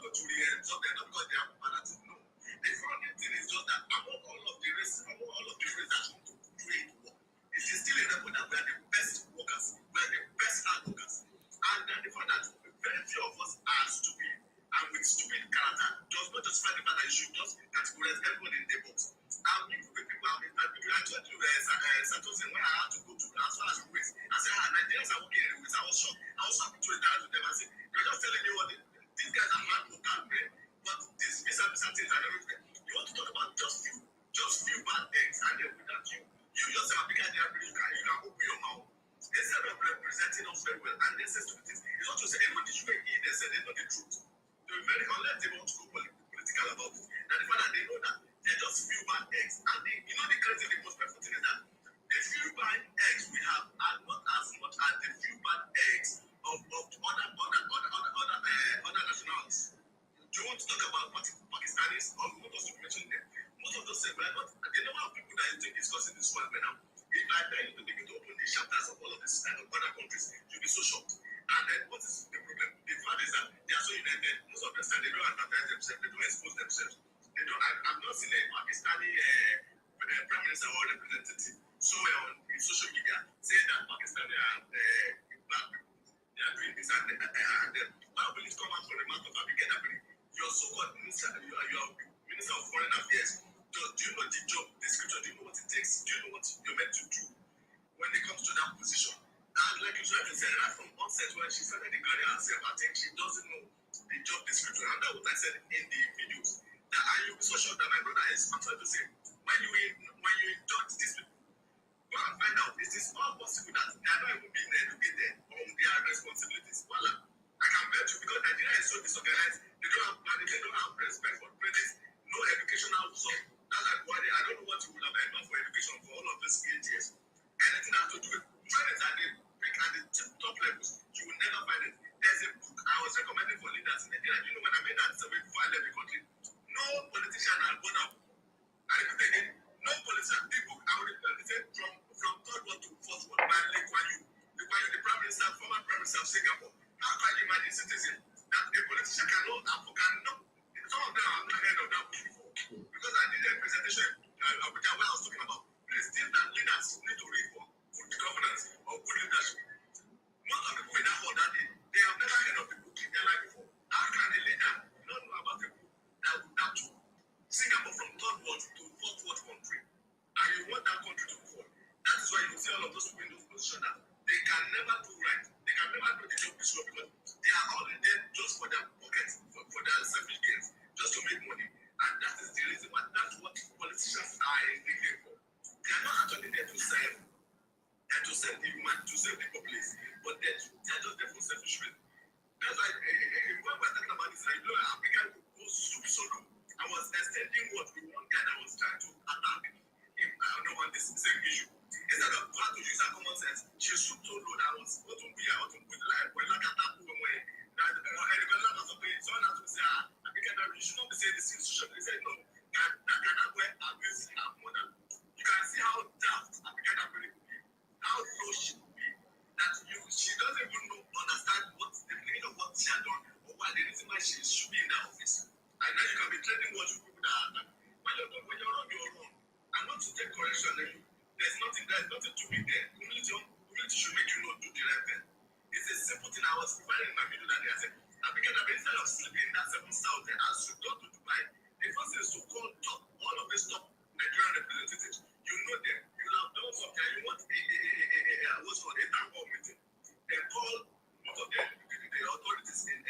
going to re-absorb. They're not because they have fanatics. No, the funny thing is just that among all of the races, among all of the races that want to do it work, it is still a record that we are the best workers, we are the best hard workers. And the fact that very few of us are stupid, and with stupid character does not justify the fact that you should just categorize everyone in the box. And people have been I told you Satosin when I had to go to as far as Ruiz, I said, Nigerians are working in Ruiz. I was shocked. I was happy to interact with them. I said, you're just telling me what these guys are hard workers, right? But this things and everything. You want to talk about just few bad things, and then without you yourself, because you can open your mouth. Instead of representing us very well, and they say stupid things, it's not to say everyone is UAE, they say they know the truth. They will very unless they want to go political about it. And the fact that they know that they're just few bad eggs. And the crazy, the most painful thing is that the few bad eggs we have are not as much as the few bad eggs of other nationalities. Do you want to talk about Pakistanis or you want us to mention them? Most of those say we are not. The number of people that you think discussing this world right now. If I tell you to begin to open the chapters of all of this kind of other countries, you'll be so shocked. And then what is the problem? The fact is that they are so united. Most of the time they don't advertise themselves, they don't expose themselves. They don't. I've not seen a Pakistani prime minister or representative somewhere on social media saying that Pakistani are black people. They are doing this and then why will it come out from the mouth of Abigail Abiri? Your so-called minister, you are minister of foreign affairs. Do you know the job description? Do you know what it takes? Do you know what you're meant to do when it comes to that position? And like you said, right from onset when she started the career herself, I think she doesn't know the job description. And that's what I said in the videos. That you'll be so sure that my brother is answering to say, when you indulge these people, go and find out, is this all possible that they are not even being educated on their responsibilities? Voila. I can bet you because Nigeria is so disorganized, they don't have planning, they don't have respect for parents, no educational support. That's like why I don't know what you would have earned for education for all of these 8 years. Anything that has to do with trainings at the top levels, you will never find it. There's a book I was recommending for leaders in Nigeria. You know, when I made that survey before I left to fourth country, and you want that country to fall. That is why you see all of those people in those positions that they can never do right. They can never do the job peaceful because they are only there just for their pockets, for their selfish gains, just to make money. And that is the reason why that's what politicians are in the game for. They are not actually there to serve the human, to serve the populace, but they are just there for selfish reasons. That's why when we're talking about this, I know Africa go soup solo. I was extending what we one guy that was trying to attack him on this same issue. Instead of trying to use her common sense, she soup solo that was what to be out to put life when like a tapu when that everybody was okay. So now to say Africa that we should not be saying this institution. They said no, that way abuse her mother. You can see how daft Africa that really could be, how low she could be. That she doesn't even understand what the meaning of what she had done or why the reason why she should be in that office. And then you can be trading what you people that are when you're wrong, you're wrong. I'm not to take correction. There's nothing to be there. Humility should make you not do the right thing. It's a simple thing. I was providing my video that day. I said, African instead of sleeping in that 7 South there, as you go to Dubai, the first thing is to call all of these top Nigerian representatives. You know them. You will have done something. You want what's called a town hall meeting. They call one of the authorities in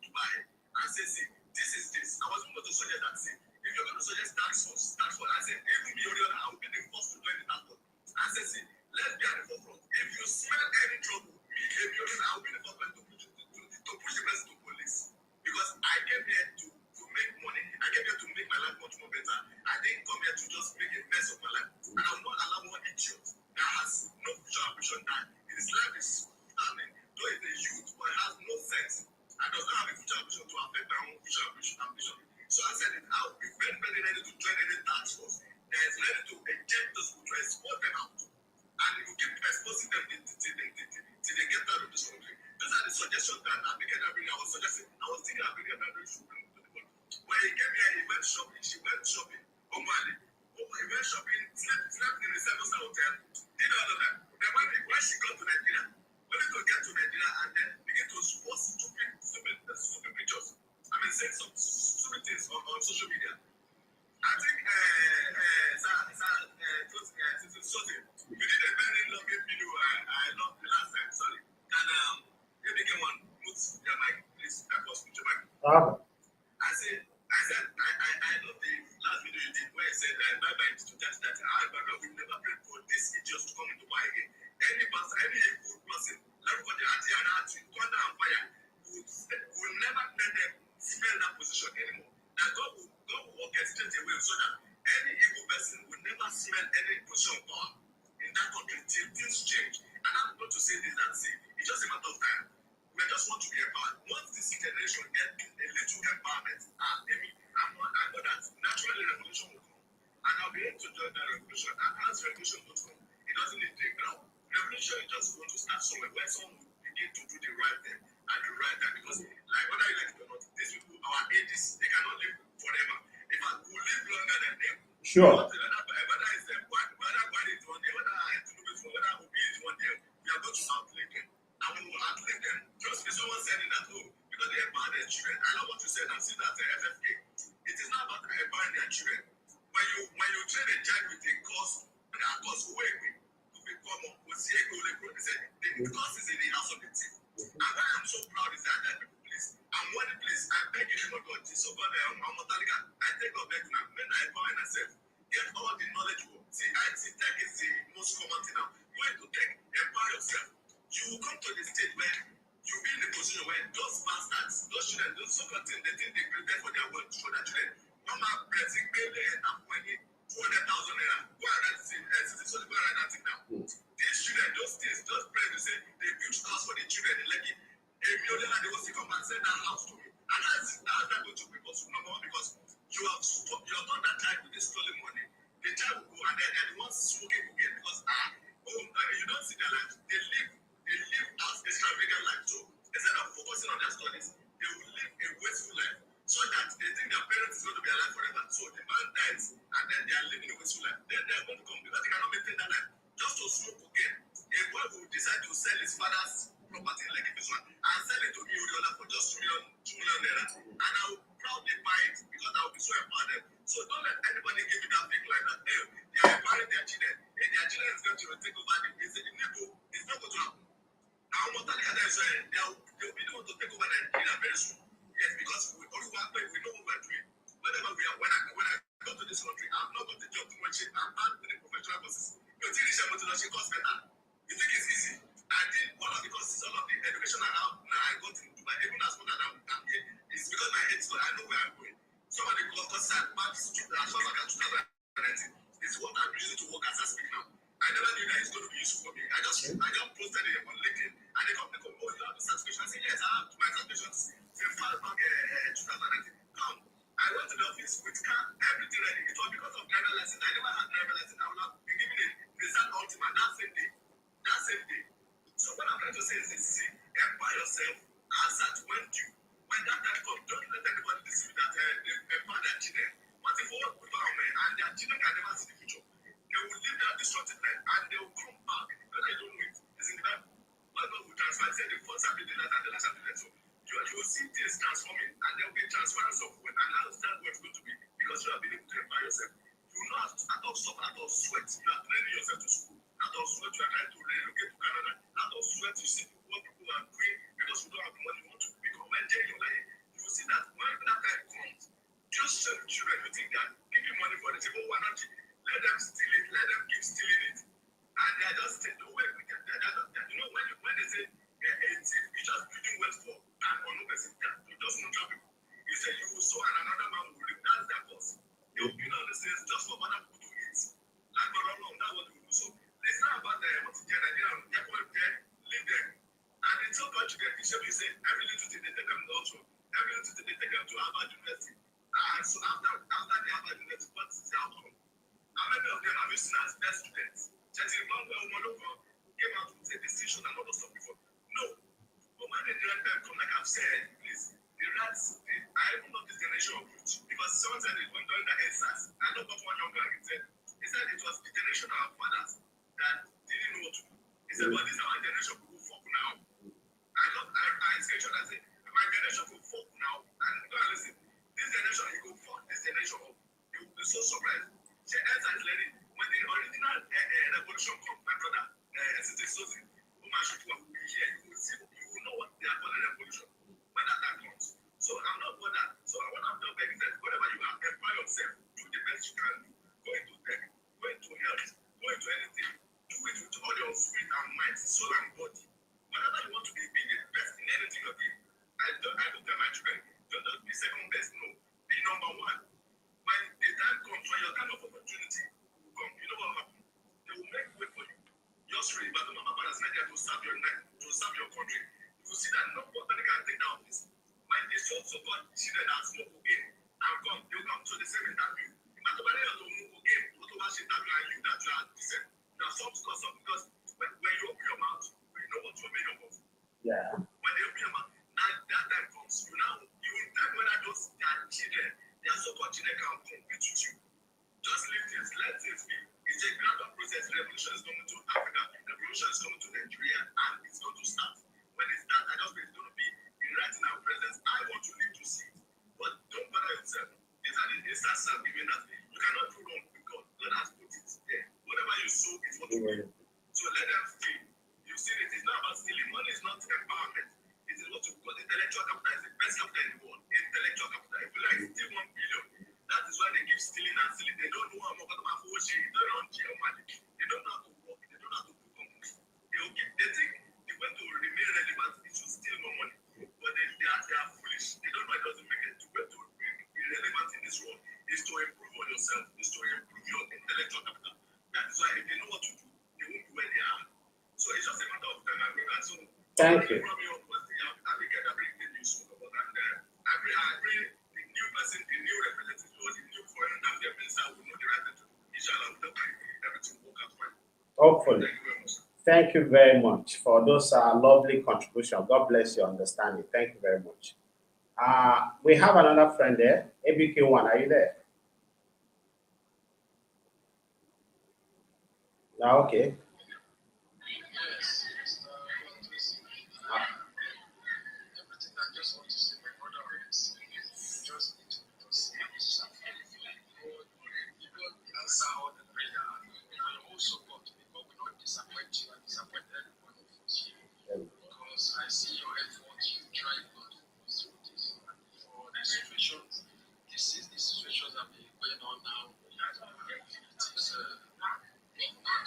Dubai and say, see, this is this. I was going to suggest that, see, if you're going to suggest tax force, I said, even me, I will be the first to join the tax force. I said, see, let's be at the forefront. If you smell any trouble, me, I will be the first one to push the message to police. Because I came here to make money. I came here to make my life much more better. I didn't come here to just make a mess of my life. And I will not allow one idiot that has no future ambition that his life is standing, though he's a youth, but has no sense and does not have a future ambition to affect my own future ambition. So I said, I'll be very, very ready to join any task force that is ready to inject those people to export them out. And you keep exposing them till they get out of this country. Those are the suggestions that I was suggesting. I was thinking African should bring to the country. When he came here, he went shopping. She went shopping. Omali. He went shopping, slept in the 7-star hotel, did all of that. Then when she got to Nigeria, only to get to Nigeria and then begin to post stupid pictures. I mean, saying some stupid things on social media. I think, you did a very long video. I love the last time. Sorry. And you became one. Put your mic, please. That was put your mic. I said, I love the last video you did where you said bye bye to that. However, we never pray for this idiot to come into power again. Any good person, everybody at the other to thunder and fire will never let them smell that position anymore. That God will orchestrate a way so that any evil person will never smell any position of power in that country till things change. And I'm going to say this and say, it's just a matter of time. We just want to be empowered. Once this generation gets a little empowerment, I know that naturally revolution will come. And I'll be able to join that revolution. And as revolution will come, it doesn't need to take ground. Revolution is just going to start somewhere where someone will begin to do the right thing and the right thing. Because, like, whether you like it or not, these people, our ages, they cannot live forever. If I could live longer than them, Sure. whether it's them, whether Biden is one day, whether Tinubu is one, whether Obi is one day, we are going to outlive them. And we will outlive them. Just be someone said it at home because they empower their children. I love what you said. I've seen that FFK. It is not about empowering their children. When you train a child with a course, that course way to become a the course is in the house of the team. And why I'm so proud is that people, please, I'm one please, I beg you, not God, this over there, I'm I take up back now, men are empowering myself. Get all the knowledge. See, IT tech is the most common thing now. You want to tech, empower yourself. You will come to the stage where you'll be in a position where those bastards, those children, those soccer team, they think they prepare for their world to show their children. Mama, blessing, baby, and I'm winning 200,000 naira. Go ahead and see, so go ahead and think now. These children, those things, those parents, they say they built house for the children in Lekki. A million and they will come and send that house to me. And how's that going to be possible? Number one, because you have done that child with the stolen money. The child will go and then once smoking again because you don't see their life. They live out extravagant life. So instead of focusing on their studies, they will live a wasteful life so that they think their parents is going to be alive forever. So the man dies and then they are living a wasteful life. Then they are going to come because they cannot maintain that life just to smoke again. A boy will decide to sell his father's property like this one and sell it to me for just 2 million naira. And I will proudly buy it because I will be so empowered. So don't let anybody give you that take over the Igbo. It's not going to happen. Now, Motalika, they'll be the one to take over Nigeria very soon. Yes, because we only work, we know what we're doing. Whenever we are, when I go to this country, I'm not going to job too much. I'm out with the professional courses. You think it's a cost better? You think it's easy? I did all of the courses, all of the education I have. Now I got in Dubai, even as much as I'm here. It's because my head is good. I know where I'm going. Some of the courses I passed as far as 2019 is what I'm using to work as I speak now. I never knew that it's going to be useful for me. I just posted it on LinkedIn, and the company called, oh, you have the certification. I said, yes, I have my certification since 2019. Come, I went to the office with car, everything ready. It was because of driver license. I never had driver license. I would have been given a result ultima that same day. That same day. So what I'm trying to say is this: see, empower yourself as at when due. When that time comes, don't let anybody deceive that they empower their children. What if all government and their children can never see the future? They will live that destructive life and they will come back. When I don't know it, it's in the Bible. God will transfer. I said the first have been the last and the last have been the so you will see things transforming and there will be transference of wealth. And that's what it's going to be because you have been able to empower yourself. You will not out of suffer, out of sweat. You are training yourself to school. Out of sweat, you are trying to relocate to Canada. Out of sweat, you see what people are doing because you don't have the money you want to become. When they're in your life, you will see that when that time comes, just send children, you think that give you money for the table, why not? Let them steal it, let them keep stealing it. And they are just saying, no way we can. You know, when they say you just building wealth for and on no person, you just neutral people. You say you will sow and another man will reap. That's their cause. They will build all these things just for other people to eat. Like for long, that's what we do. So it's not about what to get and they're going there, live there. And it's so much to get the shape. You say every little thing they take them also. Every little thing they take them to Harvard University. And so after the Harvard University, what's the outcome? How many of them have you seen as best students? Just in one way, one of them came out with a distinction and all those stuff before. No. But when the direct time come, like I've said, please, the rats, I even know this generation of youth. Because someone said it when during the ESAS, I know what one young guy said. He said it was the generation of our fathers that didn't know what to do. He said, but this is our generation who will fuck now. I screenshot and say, my generation will fuck now. And go and listen. This generation, he will fuck this generation up. You will be so surprised. She answers lady, when the original revolution comes, my brother, Siti Sozi, who my should will be here, you will see, you will know what they are calling revolution when that time comes. So I'm not bothered. So what I'm not begging is whatever you are, empower yourself, do the best you can do. Go into tech, go into health, go into anything. Do it with all your spirit and mind, soul and body. Whatever you want to be the best in anything you're doing. I don't tell my children, don't just be second best, no. Be number one. When the time comes, when your time of opportunity will come, you know what will happen? They will make way for you. Just read, but the Mama has Nigeria to serve your country. You will see that nobody can take down this. When they so-called children that smoke again and come, they will come to the same interview. But nobody else will move again, go to watch interview and you that you are decent. You are some because when you open your mouth, you know what you're made of. Yeah. When they open your mouth, now that time comes, you will tell whether those children, their so-called children can compete with you. Just leave this, let this be. It's a gradual process. Revolution is coming to Africa, revolution is coming to Nigeria, and it's going to start. When it starts, I just think it's going to be in right in our presence. I want to live to see it. But don't bother yourself. These are the instances I'm giving that you cannot do wrong with God. God has put it there. Whatever you sow is what you will. So let them feel. You see, it is not about stealing. Money is not empowerment. It is what you call intellectual capital. Is the best capital in the world. Intellectual capital. If you like, steal 1 billion. That is why they keep stealing and stealing. They don't know how much of a they don't run jail money. They don't know how to work. They don't know how to do companies. They think the way to remain relevant is to steal more money. But they are foolish. They don't know it doesn't make it. The way to be relevant in this world is to improve on yourself, is to improve your intellectual capital. That is why if they know what to do, they won't be where they are. So it's just a matter of time. So thank you. Hopefully. Thank you very much for those lovely contributions. God bless your understanding. Thank you very much. We have another friend there. ABK1, are you there? No, okay. disappoint you and disappoint everyone of us here. Because I see your efforts, you try a lot to go through this. And for the situations, these situations that are going on now, it is not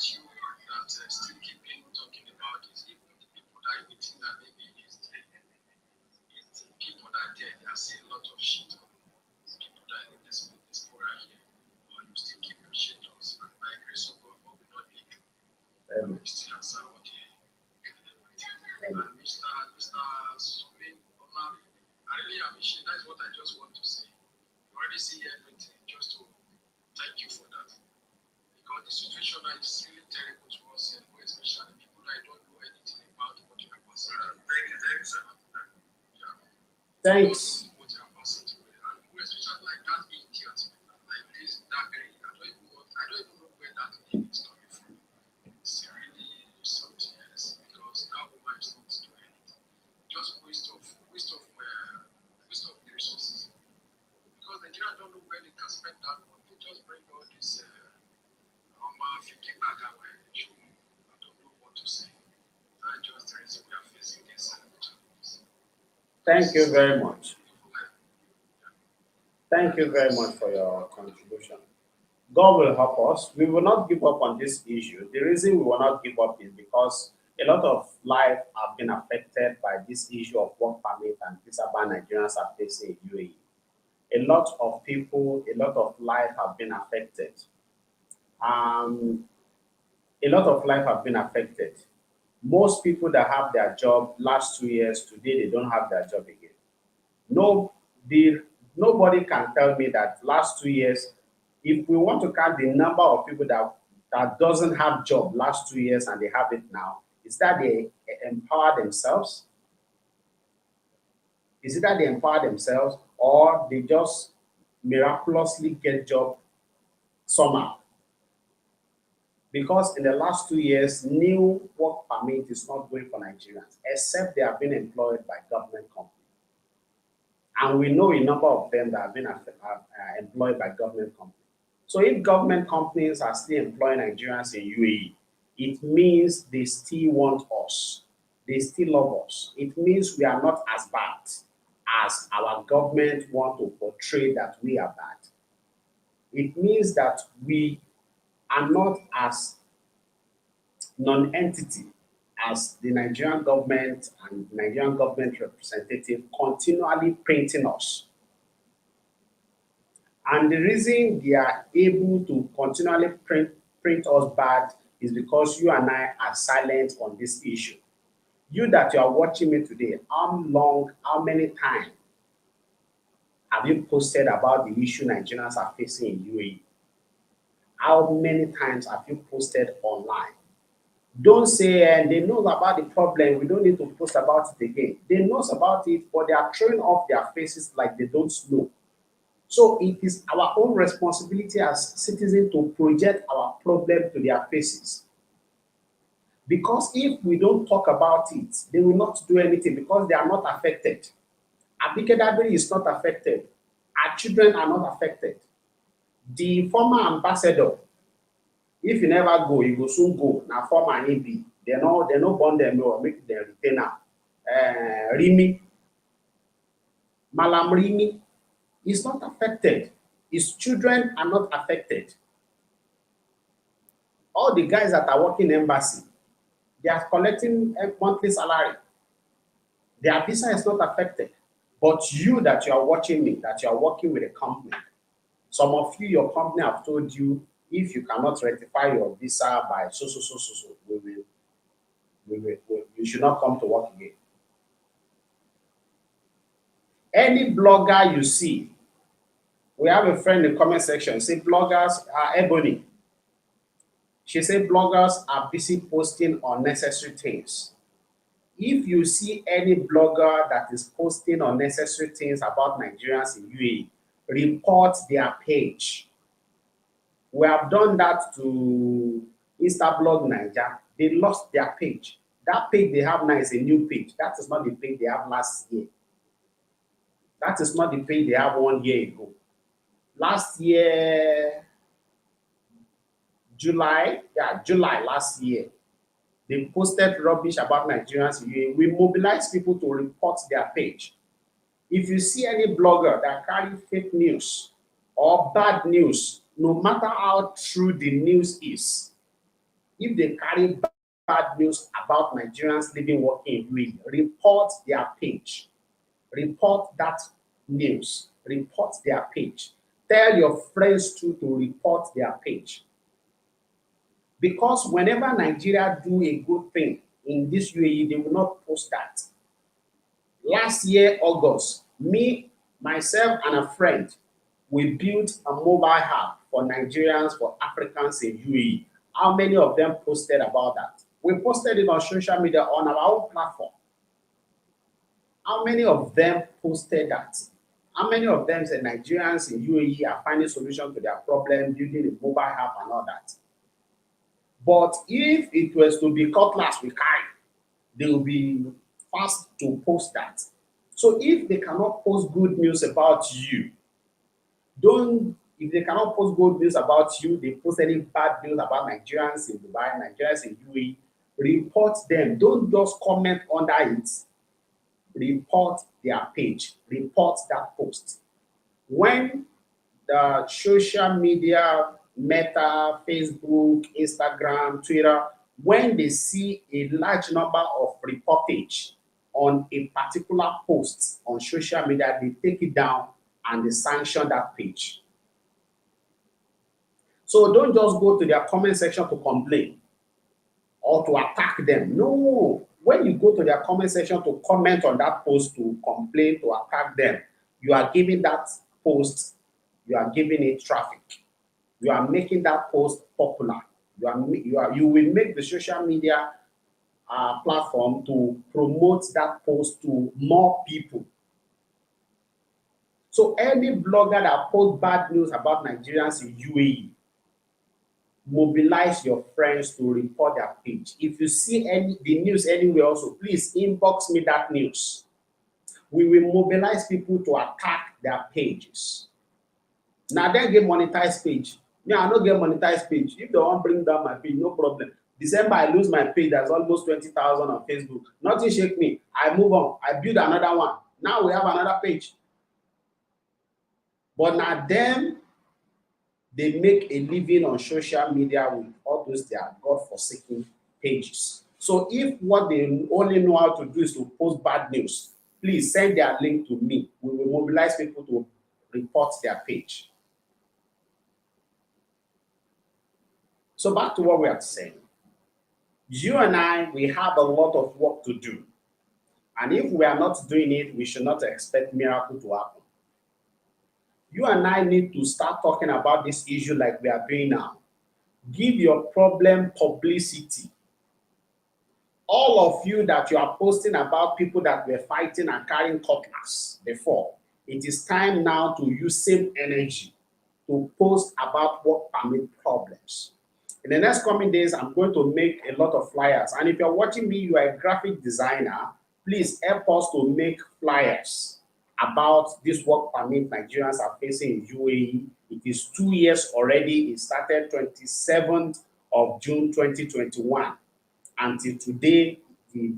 you that still keeping talking about it. Even the people that are waiting that maybe it's the people that are there, they are saying a lot of shit on people that are in this program here. But you still keep pushing us. And by grace of God, what we not need, we still answer what you. And Mr. Sumin Olari, I really appreciate. That's what I just want to say. You already see everything. Just to thank you for that. Because the situation is really terrible to us, and especially people that don't know anything about what you are passing. Thank you, sir. Yeah. Thanks. What you are passing through. And especially like that idiot, like this, that very, I don't even know where that name is coming from. It's really something else because that woman is not doing anything. Just waste of the resources. Because Nigeria don't know where they can spend that money. They just bring all this I don't know what to say. That's just the reason we are facing this challenges. Thank you very much. Thank you very much for your contribution. God will help us. We will not give up on this issue. The reason we will not give up is because a lot of lives have been affected by this issue of work permit and visa ban Nigerians are facing in UAE. A lot of people, a lot of lives have been affected. A lot of life have been affected. Most people that have their job last 2 years, today they don't have their job again. Nobody can tell me that last 2 years, if we want to count the number of people that doesn't have job last 2 years and they have it now, is that they empower themselves? Is it that they empower themselves or they just miraculously get job somehow? Because in the last 2 years, new work permit is not going for Nigerians, except they have been employed by government companies. And we know a number of them that have been employed by government companies. So if government companies are still employing Nigerians in UAE, it means they still want us. They still love us. It means we are not as bad as our government want to portray that we are bad. It means that we are not as non-entity as the Nigerian government and Nigerian government representative continually painting us. And the reason they are able to continually print us bad is because you and I are silent on this issue. You that you are watching me today, how many times have you posted about the issue Nigerians are facing in UAE? How many times have you posted online? Don't say, they know about the problem, we don't need to post about it again. They know about it, but they are throwing off their faces like they don't know. So it is our own responsibility as citizens to project our problem to their faces. Because if we don't talk about it, they will not do anything because they are not affected. Abike Dabiri is not affected. Our children are not affected. The former ambassador, if you never go, you will soon go. Now, former AB, they no bond them or make them retainer. Rimi, Malam Rimi is not affected. His children are not affected. All the guys that are working in embassy, they are collecting a monthly salary. Their visa is not affected. But you that you are watching me, that you are working with a company, some of you, your company have told you, if you cannot rectify your visa by so, you should not come to work again. Any blogger you see, we have a friend in the comment section, say bloggers are Ebony. She said bloggers are busy posting unnecessary things. If you see any blogger that is posting unnecessary things about Nigerians in UAE, report their page. We have done that to Instablog Niger. They lost their page. That page they have now is a new page. That is not the page they have last year. That is not the page they have 1 year ago. Last year, July last year, They posted rubbish about Nigerians in UAE. We mobilize people to report their page. If you see any blogger that carry fake news or bad news, no matter how true the news is, if they carry bad news about Nigerians living, working in UAE, report their page. Report that news. Report their page. Tell your friends too to report their page. Because whenever Nigeria do a good thing in this UAE, they will not post that. Last year, August, me, myself, and a friend, we built a mobile hub for Nigerians, for Africans in UAE. How many of them posted about that? We posted it on social media on our own platform. How many of them posted that? How many of them said Nigerians in UAE are finding solutions to their problem, building a mobile hub and all that? But if it was to be cutlass we carry, they will be fast to post that. So if they cannot post good news about you, if they cannot post good news about you, they post any bad news about Nigerians in Dubai, Nigerians in UAE, report them. Don't just comment under it. Report their page, report that post. When the social media, Meta, Facebook, Instagram, Twitter, when they see a large number of reportage on a particular post on social media, they take it down and they sanction that page. So don't just go to their comment section to complain or to attack them. No, when you go to their comment section to comment on that post, to complain, to attack them, you are giving that post, you are giving it traffic. You are making that post popular. You will make the social media platform to promote that post to more people. So any blogger that posts bad news about Nigerians in UAE, mobilize your friends to report their page. If you see the news anywhere also, please inbox me that news. We will mobilize people to attack their pages. Now then get monetized page. Me, I don't get monetized page. If they want bring down my page, no problem. December, I lose my page. That's almost 20,000 on Facebook. Nothing shake me. I move on. I build another one. Now we have another page. But now them, they make a living on social media with all those their God-forsaken pages. So if what they only know how to do is to post bad news, please send their link to me. We will mobilize people to report their page. So back to what we are saying. You and I, we have a lot of work to do. And if we are not doing it, we should not expect miracle to happen. You and I need to start talking about this issue like we are doing now. Give your problem publicity. All of you that you are posting about people that were fighting and carrying cutlass before, it is time now to use same energy to post about work permit problems. In the next coming days, I'm going to make a lot of flyers. And if you're watching me, you are a graphic designer, please help us to make flyers about this work permit Nigerians are facing in UAE. It is 2 years already. It started 27th of June 2021. Until today, the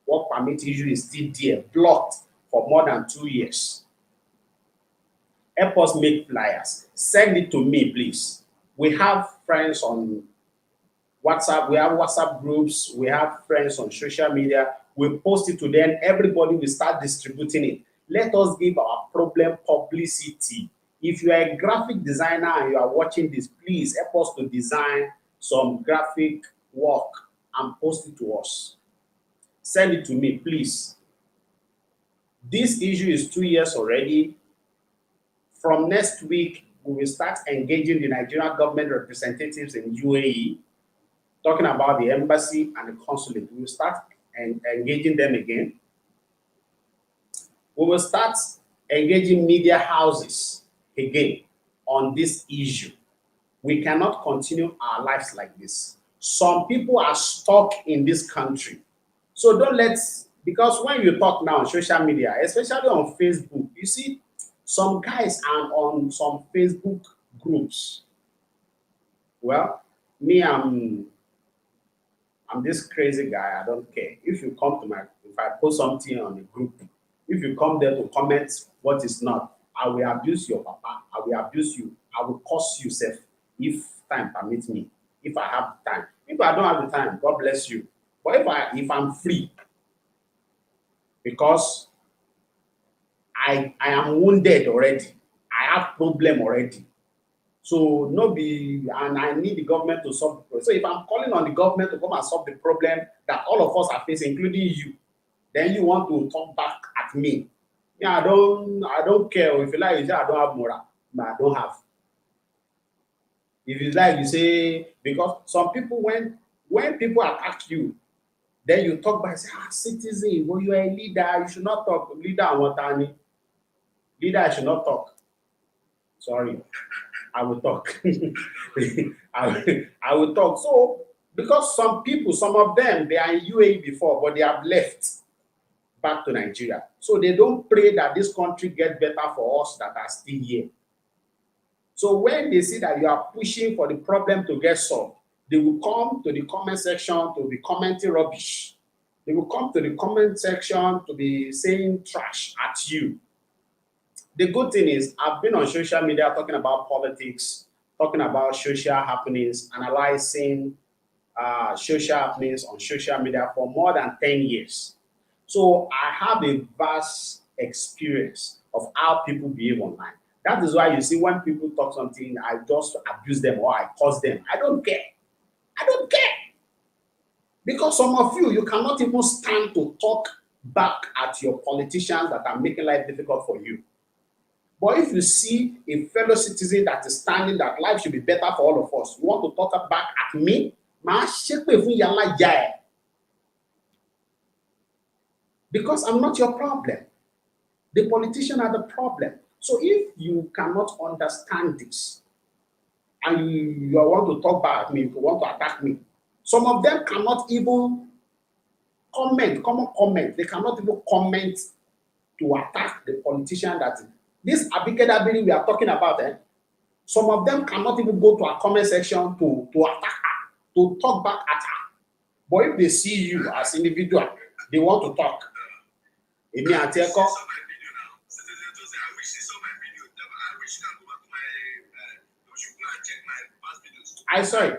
work permit issue is still there, blocked for more than 2 years. Help us make flyers. Send it to me, please. We have friends on WhatsApp. We have WhatsApp groups. We have friends on social media. We post it to them. Everybody will start distributing it. Let us give our problem publicity. If you are a graphic designer and you are watching this, please help us to design some graphic work and post it to us. Send it to me, please. This issue is 2 years already. From next week, we will start engaging the Nigerian government representatives in UAE, talking about the embassy and the consulate. We will start engaging them again. We will start engaging media houses again on this issue. We cannot continue our lives like this. Some people are stuck in this country. So don't because when you talk now on social media, especially on Facebook, you see some guys are on some Facebook groups. Well, me, I'm this crazy guy. I don't care. If you come to if I post something on the group, if you come there to comment what is not, I will abuse your papa. I will abuse you. I will curse you, self, if time permits me. If I have time. If I don't have the time, God bless you. But if I'm free, because I am wounded already, I have problem already. So no be, and I need the government to solve the problem. So if I'm calling on the government to come and solve the problem that all of us are facing, including you, then you want to talk back at me. Yeah, I don't care. If you like, you say I don't have moral, but I don't have. If you like, you say, because some people, when people attack you, then you talk back, say, citizen, well, you are a leader, you should not talk. Leader and what, leader, I should not talk. Sorry, I will talk. I will talk. So, because some people, some of them, they are in UAE before, but they have left back to Nigeria. So they don't pray that this country get better for us that are still here. So when they see that you are pushing for the problem to get solved, they will come to the comment section to be commenting rubbish. They will come to the comment section to be saying trash at you. The good thing is, I've been on social media talking about politics, talking about social happenings, analyzing social happenings on social media for more than 10 years. So I have a vast experience of how people behave online. That is why you see when people talk something, I just abuse them or I curse them. I don't care. I don't care. Because some of you cannot even stand to talk back at your politicians that are making life difficult for you. But if you see a fellow citizen that is standing that life should be better for all of us, you want to talk back at me, because I'm not your problem. The politicians are the problem. So if you cannot understand this, and you want to talk back at me, you want to attack me, some of them cannot even comment. They cannot even comment to attack the politician that this Abike Dabiri we are talking about. Some of them cannot even go to a comment section to attack her, to talk back at her. But if they see you as individual, they want to talk. I saw it.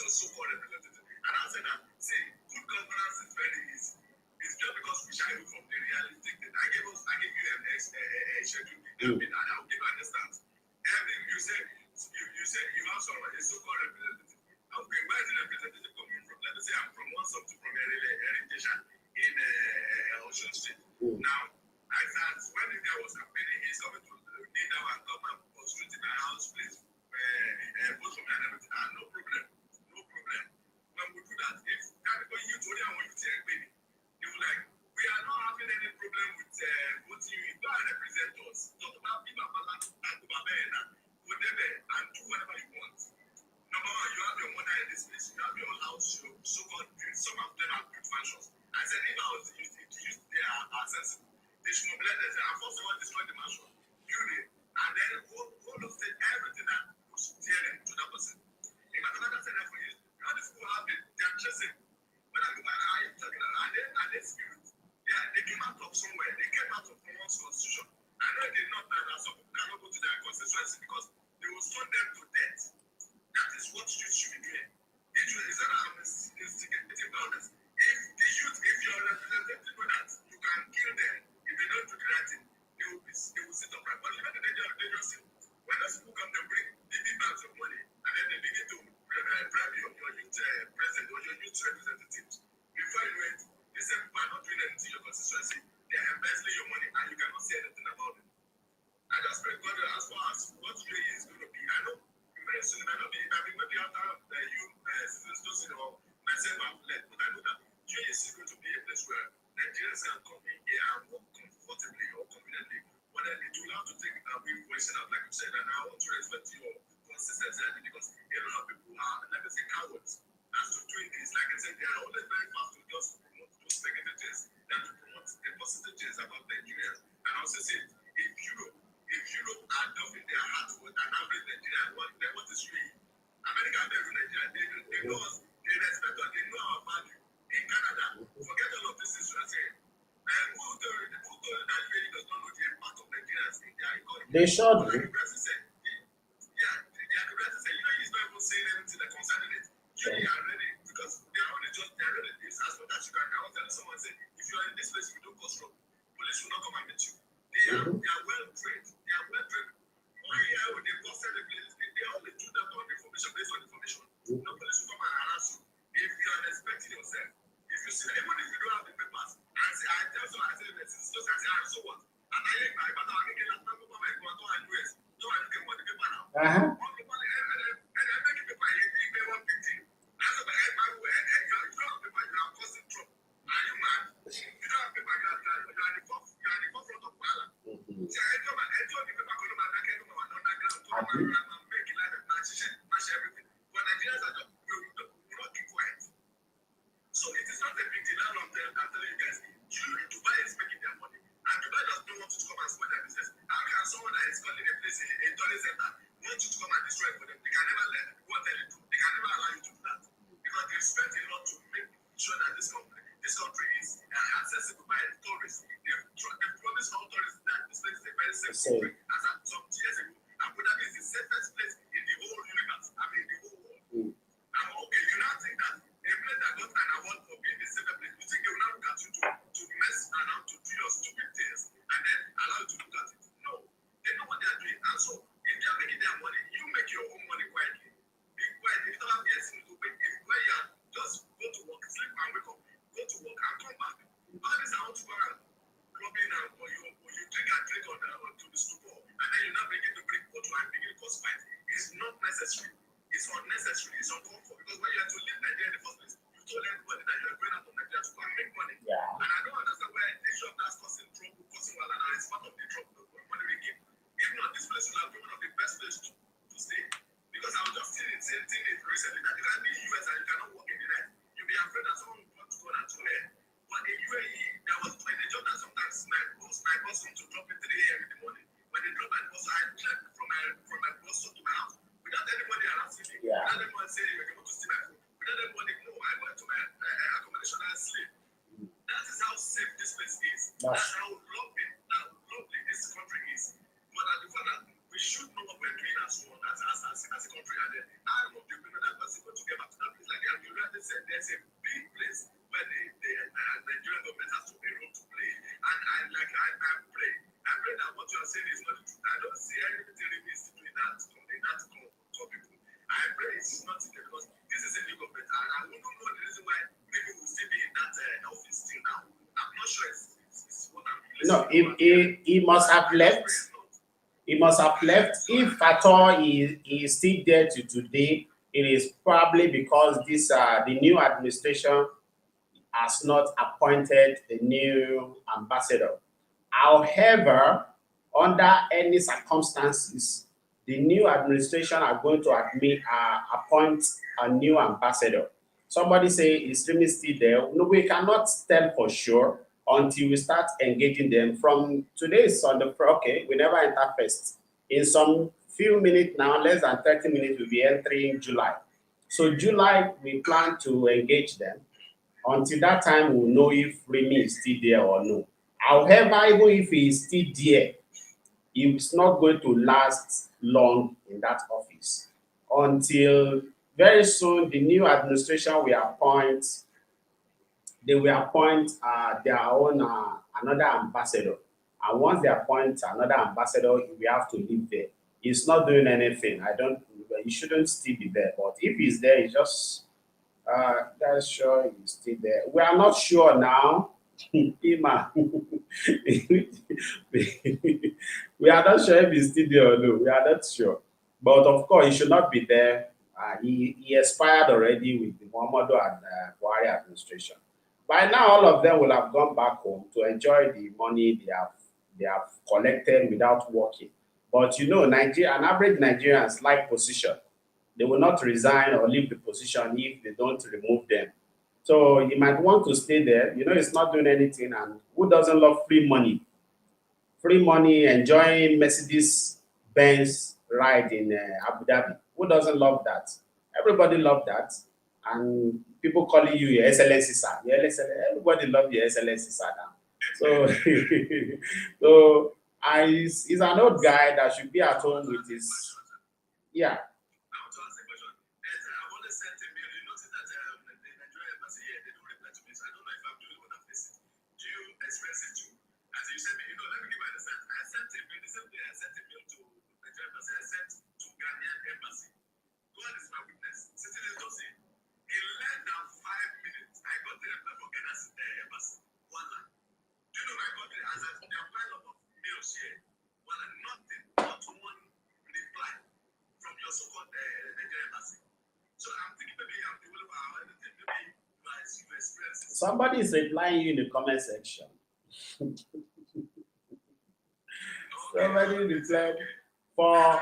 So-called representative. And I said that, see, good governance is very easy. It's just because we shy away from the realistic thing. I gave you a schedule, and I will give you an instance. You say you have someone, a so-called representative. Okay, where is the representative coming from? Let me say I'm from one something from a orientation in Ocean State. Now, I said when there was campaigning, he's coming to need our government was treating my house place, both from and everything. No problem. When we do that, if category you told them when you say they were like, we are not having any problem with voting you. Go and represent us. Talk about people and and do whatever you want. Number one, you have your mother in this place, you have your house, your so-called some of them are good functions. I said, if I was to use their accessible, they should mobilize themselves. And first of all, destroy the mansion, build it, and then hold up everything that was steering to that person. If I don't say that for you, how these people have it, they are chasing. When I talking about, are they spirit? They came out of somewhere, they came out of one's constitution. I know they know that some people cannot go to their constituency because they will stone them to death. That is what you should be doing. It is not instigating violence. If your representative know that you can kill them, if they don't do the right thing, they will sit upright. But you know the dangerous thing. When those people come, they bring the big bags of money, and then they begin to bribe your youth president or your youth representatives. Before you know it, they say people are not doing anything in your constituency. They are embezzling your money, and you cannot say anything about it. I just pray God as far as what UAE is going to be. I know very soon it might not be. Maybe after you citizens or myself have left, but I know that UAE is going to be a place where Nigerians can come in here and work comfortably or conveniently. But then it will have to take a big voicing out, like you said, and I want to respect your consistency because a lot of people are, like I say, cowards as to doing this. Like I said, said they are always very fast to just promote those negative things than to promote the positive things about Nigerians. And also say, if Europe are dumb in their heart with an average Nigerian, then what is UAE? America and Nigeria, they know us, they respect us, they know our value. In Canada, forget all of this is what I'm saying. And who told you that UAE does not know the impact of Nigerians in their economy? They sure do. The president said, yeah, the president said, UAE is not even saying anything that concerning it. UAE are ready because they are only just, they are ready. It's as much as you can. I was telling someone, say, if you are in this place, you don't cause trouble. Police will not come and meet you. They are well trained. They are well trained. Why would they posted the place? They only do that on information based on information. No police will come and harass you. If you are respecting yourself, if you see, even if you don't have the papers, I say, I tell someone, I say, it's just, I say, so what? And I ain't my but I'm making that number for my go to US. So I get what the paper now. All the money, and I make the paper, you pay 150. As of my way, and you don't have paper, you are causing trouble. Are you mad? You don't have paper, you are the forefront of power. See, I come and enjoy the paper, come and make it come and underground, come and make it like a match everything. But Nigerians are just, will not keep quiet. So it is not a big deal. I'm telling you guys, Dubai is making their money. And Dubai does not want you to come and spoil their business. How can someone that is calling a place a tourist center want you to come and destroy it for them? They can never let what tell you to. They can never allow you to do that. Because they've spent a lot to make sure that this country is accessible by tourists. They've promised all tourists that this place is a very safe country. As of some years ago, Abu Dhabi is the safest place in the whole universe. I mean, the whole world. I'm okay. You now think that a place that got an award for being the safest place, you think they will now look at you to mess around, to do your stupid things, and then allow you to look at it? No. They know what they are doing. And so, if they are making their money, you make your own money quietly. Be quiet. If you don't have anything to make, if where you are, just go to work, sleep and wake up, go to work and come back. All this I want to go and clubbing and or you drink and drink on to the stupor, and then you now begin to bring bottle and begin to cause fight. It's not necessary. It's unnecessary. It's uncalled for. Because when you have to leave Nigeria in the first place, you told everybody that you are going out of Nigeria to go and make money. Yeah. And I don't understand why the issue of that's causing trouble, causing wahala. Now it's part of the trouble, the money we give. If not, this place will have been one of the best places to stay. Because I was just seeing it recently that you can be in the US and you cannot work in the night. You'll be afraid that someone will want to go and to air. But in UAE, there was a job that sometimes my boss come to drop at 3 a.m. in the morning. When they drop my boss, I check from my boss to my house without anybody around me. Yeah. Without anyone saying you're going to steal my food. Without anybody, no, I went to my accommodation and sleep. That is how safe this place is. That's how lovely this country is. But at the fact that we should know what we're doing as well as a country. And then I am of the opinion that we're supposed to get back to that place. Like you already said, there's a big place where the Nigerian government has to be able to play. And I pray that what you are saying is not the truth. I don't see anything really needs to do in that people. I pray it's not the case because this is a new government and I don't know the reason why people will still be in that office till now. I'm not sure it's what I'm listening No, he must have left. He must have left. If at all he is still there to today, it is probably because the new administration has not appointed a new ambassador. However, under any circumstances, the new administration are going to appoint a new ambassador. Somebody say, is Remy still there? No, we cannot tell for sure until we start engaging them. From today is on the okay, we never enter first. In some few minutes now, less than 30 minutes, we'll be entering July. So July, we plan to engage them. Until that time, we'll know if Remy is still there or no. However, even if he is still there, it's not going to last long in that office until very soon the new administration will appoint. They will appoint their own another ambassador, and once they appoint another ambassador, we have to leave there. He's not doing anything. He shouldn't still be there. But if he's there, he's just that's sure he's still there. We are not sure now. Ima. We are not sure if he's still there or no. We are not sure. But of course, he should not be there. He expired already with the Muhammadu and Buhari administration. By now, all of them will have gone back home to enjoy the money they have collected without working. But you know, an average Nigerians like position. They will not resign or leave the position if they don't remove them. So you might want to stay there. You know, it's not doing anything. And who doesn't love free money? Free money, enjoying Mercedes Benz ride in Abu Dhabi. Who doesn't love that? Everybody love that. And people calling you your SLSC sir. Your SLSC, everybody love your SLSC sir now. So, so he's an old guy that should be at home with his, yeah. Somebody is replying you in the comment section. Somebody replied for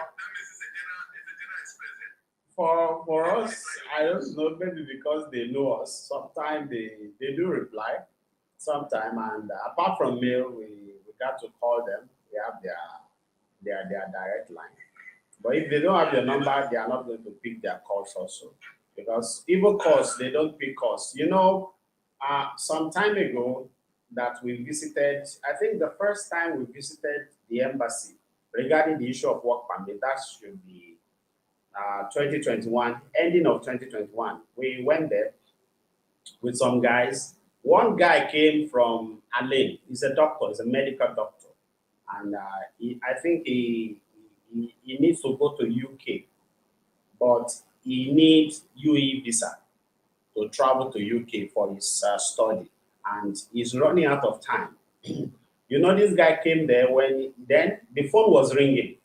us, I don't know, maybe because they know us. Sometimes they do reply, sometime, and apart from mail, we got to call them. We have their direct line. But if they don't have your number, they are not going to pick their calls also. Because even calls, they don't pick calls. You know, some time ago that we visited, I think the first time we visited the embassy regarding the issue of work permit, that should be 2021, ending of 2021. We went there with some guys. One guy came from Alain. He's a doctor, he's a medical doctor. And I think he needs to go to UK, but he needs UE visa to travel to UK for his study, and he's running out of time. You know, this guy came there then the phone was ringing.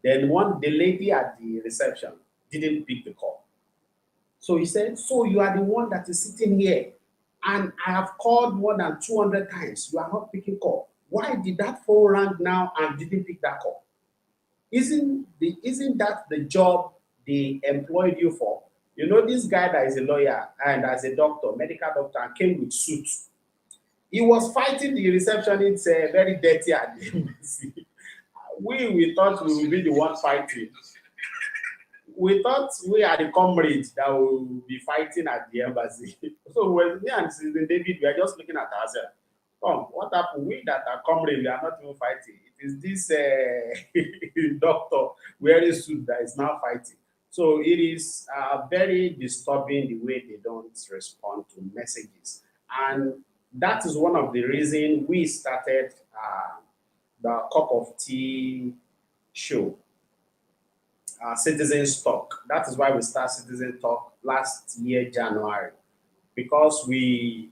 Then the lady at the reception didn't pick the call. So he said, "So you are the one that is sitting here, and I have called more than 200 times. You are not picking call. Why did that phone ring now and didn't pick that call? Isn't that the job they employed you for?" You know, this guy that is a lawyer and as a doctor, medical doctor, and came with suits. He was fighting the receptionist very dirty at the embassy. We thought we would be the one fighting. We thought we are the comrades that will be fighting at the embassy. So when me and Citizen David, we are just looking at ourselves. Come, what happened? We that are comrades, we are not even fighting. It is this doctor wearing suit that is now fighting. So it is very disturbing the way they don't respond to messages. And that is one of the reasons we started the Cup of Tea show, Citizen Talk. That is why we started Citizen Talk last year, January, because we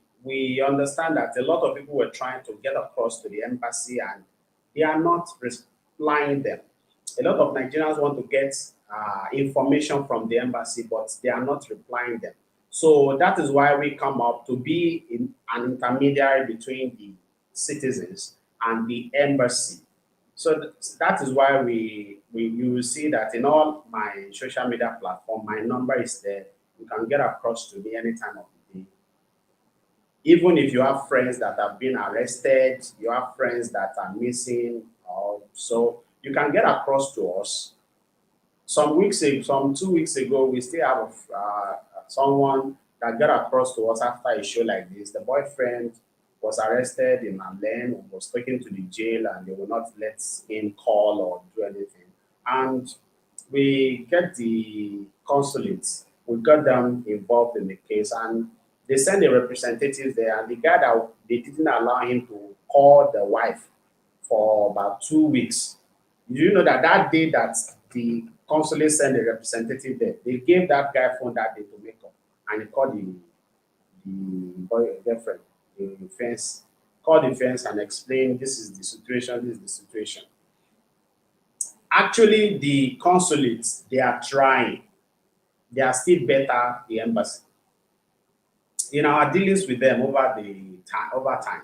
understand that a lot of people were trying to get across to the embassy and they are not replying them. A lot of Nigerians want to get information from the embassy, but they are not replying them. So that is why we come up to be an intermediary between the citizens and the embassy. So that is why you will see that in all my social media platform, my number is there. You can get across to me any time of the day. Even if you have friends that have been arrested, you have friends that are missing, or so you can get across to us. Some 2 weeks ago, we still have someone that got across to us after a show like this. The boyfriend was arrested in Alain, was taken to the jail, and they will not let him call or do anything. And we get the consulates, we got them involved in the case, and they sent a representative there. And the guy that they didn't allow him to call the wife for about 2 weeks. You know that day that the consulate sent a representative there, they gave that guy phone that day to make up, and he called the girlfriend, the fence, called the fence and explained this is the situation, this is the situation. Actually, the consulates, they are trying. They are still better the embassy. In our dealings with them over time,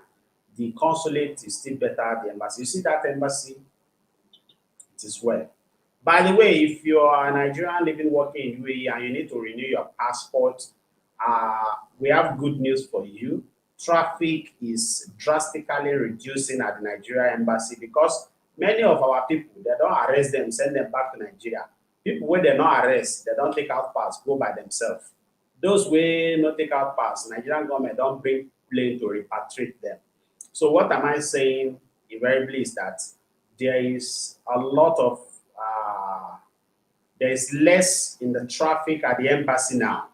the consulate is still better the embassy. You see that embassy, it is well. By the way, if you are a Nigerian living working in UAE and you need to renew your passport We have good news for you. Traffic is drastically reducing at the Nigeria embassy because many of our people, they don't arrest them, send them back to Nigeria. People when they not arrest, they don't take out pass, go by themselves. Those wey no take out pass, Nigerian government don't bring plane to repatriate them. So what am I saying invariably is that there is a lot of there is less in the traffic at the embassy now.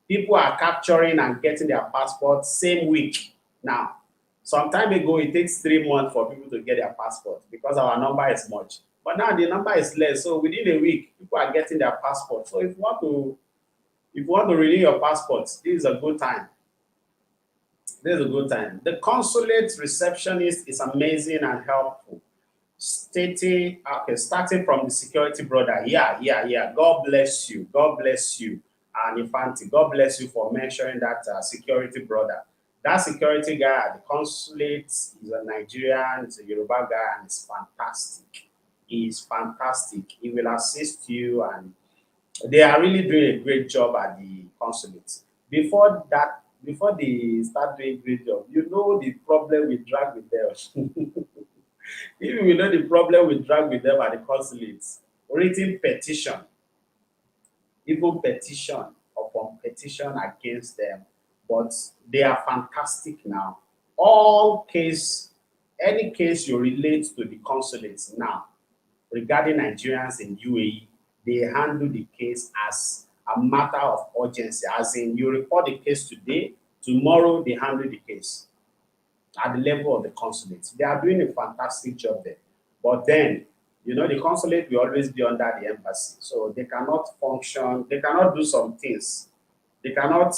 People are capturing and getting their passports same week now. Some time ago, it takes 3 months for people to get their passport because our number is much. But now the number is less. So within a week, people are getting their passport. So if you want to renew your passport, this is a good time. This is a good time. The consulate receptionist is amazing and helpful. Starting from the security brother. Yeah. God bless you. God bless you. And Infante, God bless you for mentioning that security brother. That security guy at the consulate is a Nigerian, he's a Yoruba guy, and he's fantastic. He's fantastic. He will assist you, and they are really doing a great job at the consulate. Before they start doing great job, you know the problem we drag with them. If you know the problem we drag with them at the consulate, written petition, even petition upon petition against them, but they are fantastic now. Any case you relate to the consulates now regarding Nigerians in UAE, they handle the case as a matter of urgency, as in you report the case today, tomorrow they handle the case at the level of the consulate. They are doing a fantastic job there. But then, you know, the consulate will always be under the embassy. So they cannot function, they cannot do some things. They cannot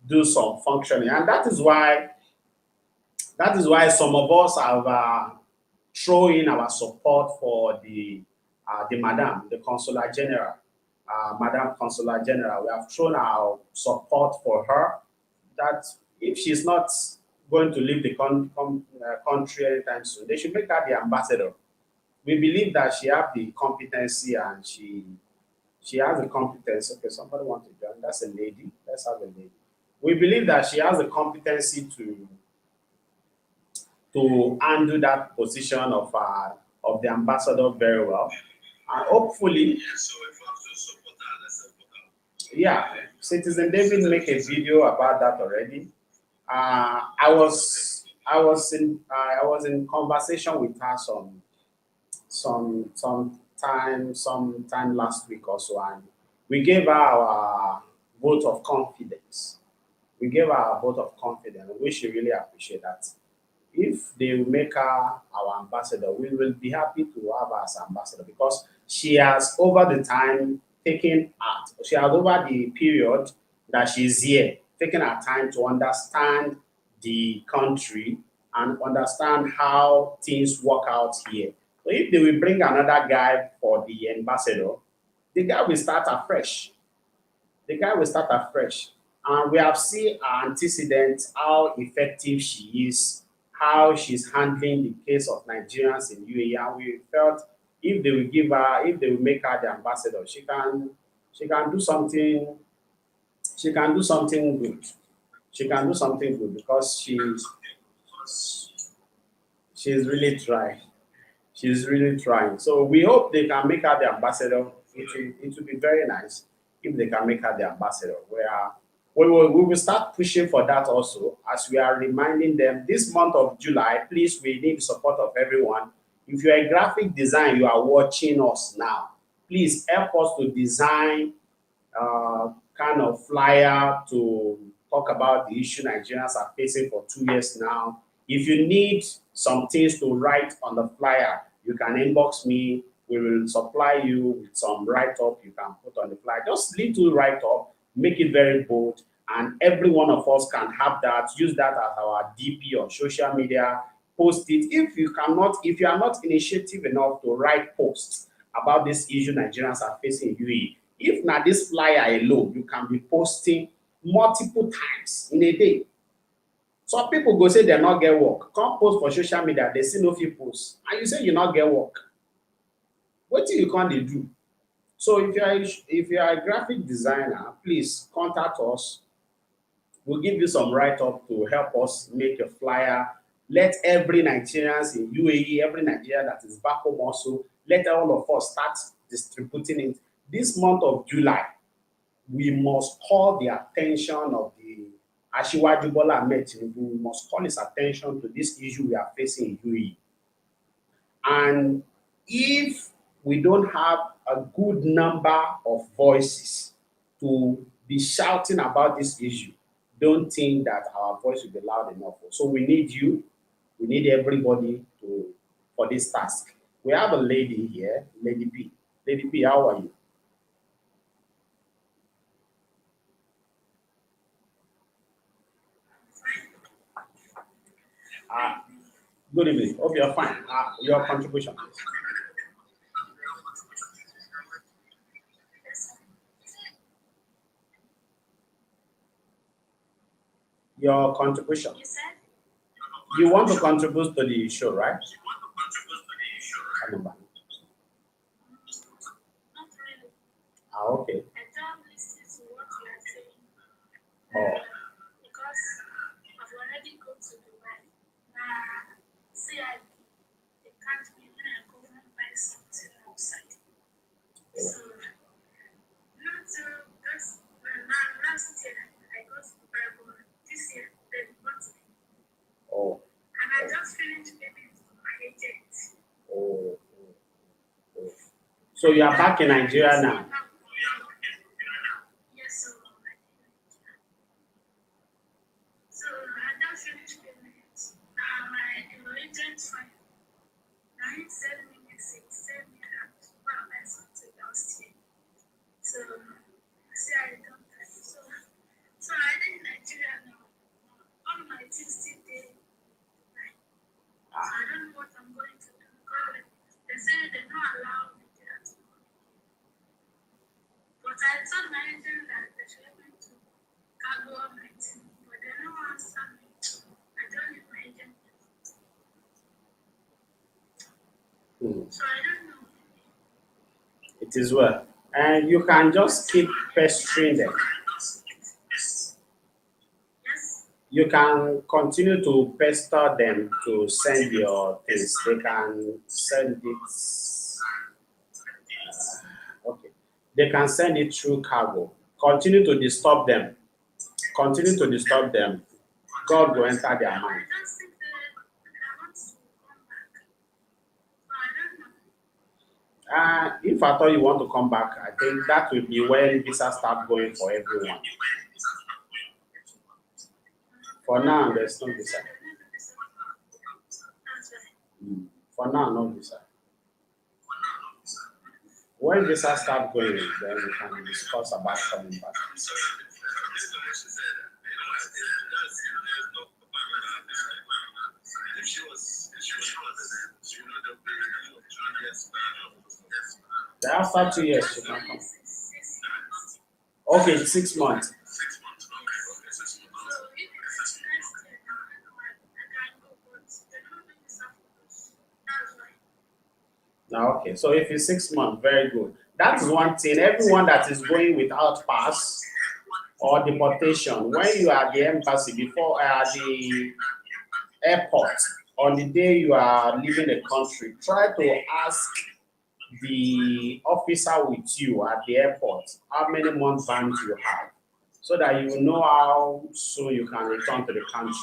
do some functioning. And that is why some of us have thrown in our support for the madam, the consular general, Madam Consular General. We have thrown our support for her that if she's not going to leave the country anytime soon, they should make her the ambassador. We believe that she has the competency and she has the competence. Okay, somebody want to join. That's a lady. Let's have a lady. We believe that she has the competency to handle that position of the ambassador very well. And hopefully, yeah, Citizen David make a video about that already. I was in conversation with her some time last week or so, and we gave her our vote of confidence. We gave her our vote of confidence, which she really appreciate that. If they will make her our ambassador, we will be happy to have her as ambassador because she has over the time she has over the period that she's here, taken her time to understand the country and understand how things work out here. So if they will bring another guy for the ambassador, the guy will start afresh. The guy will start afresh. And we have seen her antecedents, how effective she is, how she's handling the case of Nigerians in UAE. And we felt if they will make her the ambassador, she can do something. She can do something good. She can do something good because she's really trying. She's really trying. So we hope they can make her the ambassador. It will be very nice if they can make her the ambassador. We will start pushing for that also, as we are reminding them this month of July. Please, we need the support of everyone. If you're a graphic designer, you are watching us now. Please help us to design kind of flyer to talk about the issue Nigerians are facing for 2 years now. If you need some things to write on the flyer, you can inbox me. We will supply you with some write-up you can put on the flyer. Just little write-up, make it very bold, and every one of us can have that. Use that as our DP on social media. Post it. If you are not initiative enough to write posts about this issue Nigerians are facing in UAE, if not this flyer alone, you can be posting multiple times in a day. Some people go say they not get work. Come post for social media, they see no fit post, and you say you not get work. What you can't do? So if you are a graphic designer, please contact us. We'll give you some write-up to help us make a flyer. Let every Nigerians in UAE, every Nigerian that is back home also, let all of us start distributing it. This month of July, we must call the attention of the Asiwaju Bola Ahmed Tinubu. We must call his attention to this issue we are facing in UAE. And if we don't have a good number of voices to be shouting about this issue, don't think that our voice will be loud enough. So we need you, we need everybody for this task. We have a lady here, Lady P. Lady P, how are you? Good evening. Hope you're fine. Your contribution, please. Your contribution. You want to contribute to the show, right? Come on. Okay. Oh. Because I've already gone to Dubai. See, they can't be when I go and buy something outside. So, not just last year I got to Dubai, but this year they got me. Oh. And I just finished payment to my agent. Oh. So you are back in Nigeria now? Yes, so I just finished payment. My agent fine. Now he sent me message, send me that well, I something last year. So see I don't have so I in Nigeria now. All my things still there. So I don't know what I'm going to do because they say they don't allow me to do. But I told my agent that they should help me to cargo all my things, but they don't answer me. I don't need my agent. So I don't know. It is well. And you can just keep pestering them. Yes. You can continue to pester them to send your things. They can send it. Okay. They can send it through cargo. Continue to disturb them. Continue to disturb them. God will enter their mind. I just think that I want to come back. So I don't know. If I thought you want to come back, I think that will be when visa start going for everyone. For now, there's no visa. For now, no visa. When visa start going, then we can discuss about coming back. After 2 years, you can come. Okay, 6 months. Okay, so if it's 6 months, very good. That is one thing. Everyone that is going without pass or deportation, when you are at the embassy before the airport, on the day you are leaving the country, try to ask the officer with you at the airport how many months bans you have, so that you will know how soon you can return to the country.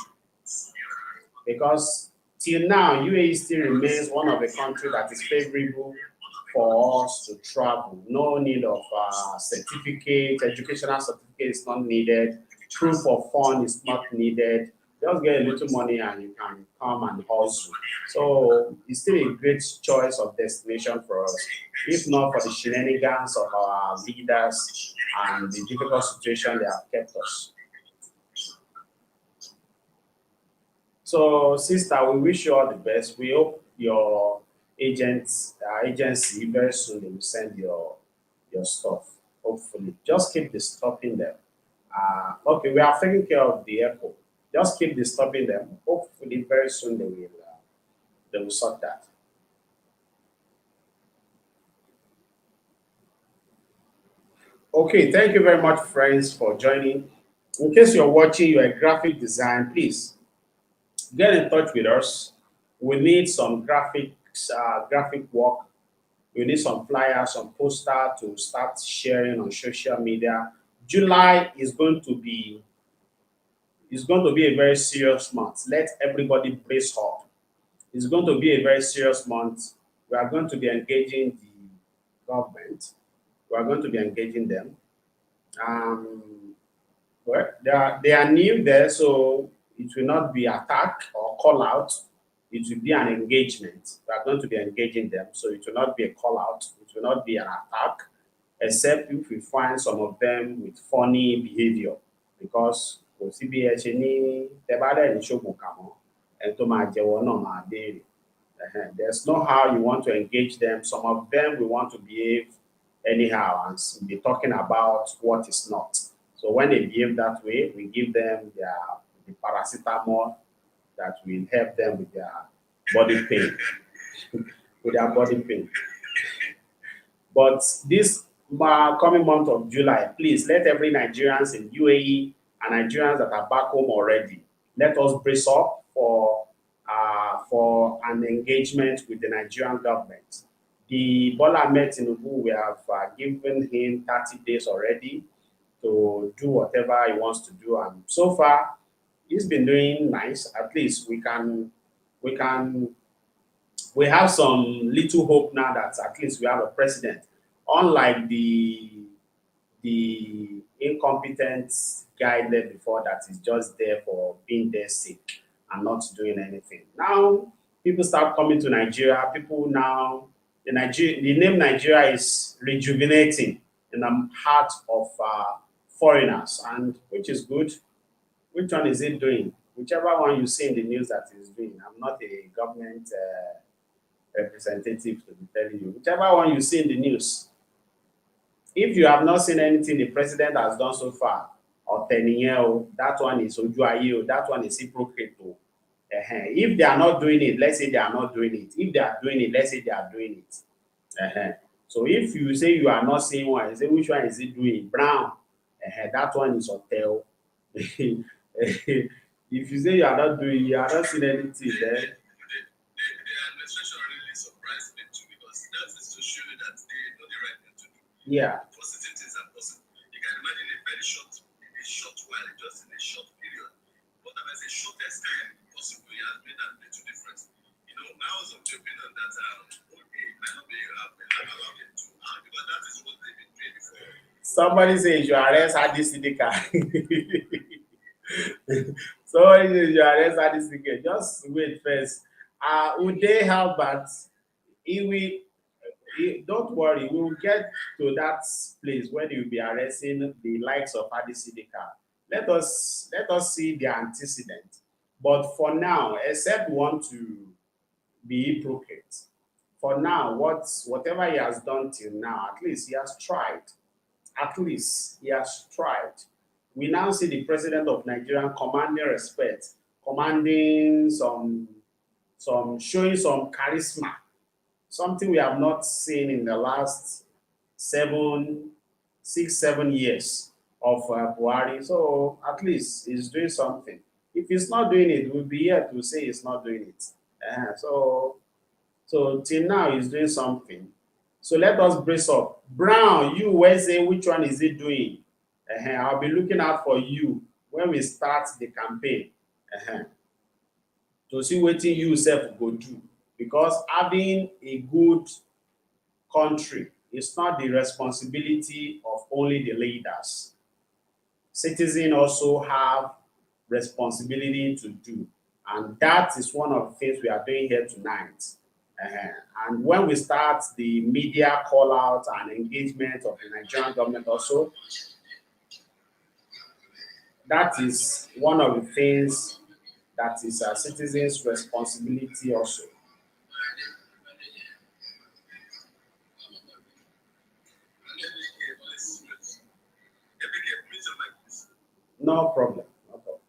Because till now, UAE still remains one of the countries that is favorable for us to travel. No need of certificate, educational certificate is not needed, proof of fund is not needed. Just get a little money and you can come and hustle. So it's still a great choice of destination for us, if not for the shenanigans of our leaders and the difficult situation they have kept us. So, sister, we wish you all the best. We hope your agency very soon they will send your stuff. Hopefully, just keep disturbing them. Okay, we are taking care of the airport. Just keep disturbing them. Hopefully, very soon they will sort that. Okay, thank you very much, friends, for joining. In case you're watching, you're a graphic design, please get in touch with us. We need some graphic work. We need some flyers, some poster to start sharing on social media. July is going to be a very serious month. Let everybody brace up. It's going to be a very serious month. We are going to be engaging the government. We are going to be engaging them. Um, well, they are new there, so it will not be attack or call out. It will be an engagement. We are going to be engaging them, so it will not be a call out. It will not be an attack, except if we find some of them with funny behavior. Because kò sí bí ẹ ṣe ní tẹ bá dẹ̀ ní ṣògùn kà mọ́ ẹni tó máa jẹ́wọ́ náà máa béèrè. There's no how you want to engage them. Some of them will want to behave anyhow and be talking about what is not. So when they behave that way, we give them the paracetamol that will help them with their body pain. with their body pain. But this coming month of July, please let every Nigerians in UAE and Nigerians that are back home already, let us brace up for an engagement with the Nigerian government. The Bola Ahmed Tinubu, we have given him 30 days already to do whatever he wants to do, and so far he's been doing nice. At least we have some little hope now that at least we have a president, unlike the incompetent guy there before that is just there for being there sick and not doing anything. Now people start coming to Nigeria. People now the name Nigeria is rejuvenating in the heart of foreigners, and which is good. Which one is it doing? Whichever one you see in the news that is doing. I'm not a government representative to be telling you. Whichever one you see in the news. If you have not seen anything the president has done so far, or that one is Ojuaye, that one is hypocrite. If they are not doing it, let's say they are not doing it. If they are doing it, let's say they are doing it. So if you say you are not seeing one, you say which one is it doing? Brown. That one is hotel. If you say you are not doing, you are not seeing anything there. The administration really surprised me too, because that is to show you that they know the right thing to do. Yeah. Positive things are possible. You can imagine a very short while, just in a short period. But as a shortest time possible, he has made that little difference. You know, I was of the opinion that okay, it might not be allowed them to because that is what they've been doing before. Somebody says you arrest Hadi Sidika. Somebody says you arrest Hadi Sidika. Just wait first. Would they help? But don't worry, we will get to that place where they will be arresting the likes of Hadi Sidika. Let us see the antecedent. But for now, except we want to be hypocrite, for now, whatever he has done till now, at least he has tried. At least he has tried. We now see the president of Nigeria commanding respect, commanding showing some charisma, something we have not seen in the last 6, 7 years of Buhari. So at least he's doing something. If he's not doing it, we'll be here to say he's not doing it. So till now he's doing something. So let us brace up. Brown, you Wednesday, which one is it doing? I'll be looking out for you when we start the campaign. To see what you yourself go do. Because having a good country is not the responsibility of only the leaders. Citizens also have responsibility to do. And that is one of the things we are doing here tonight. And when we start the media call out and engagement of the Nigerian government also, that is one of the things that is a citizen's responsibility also. No problem. No problem.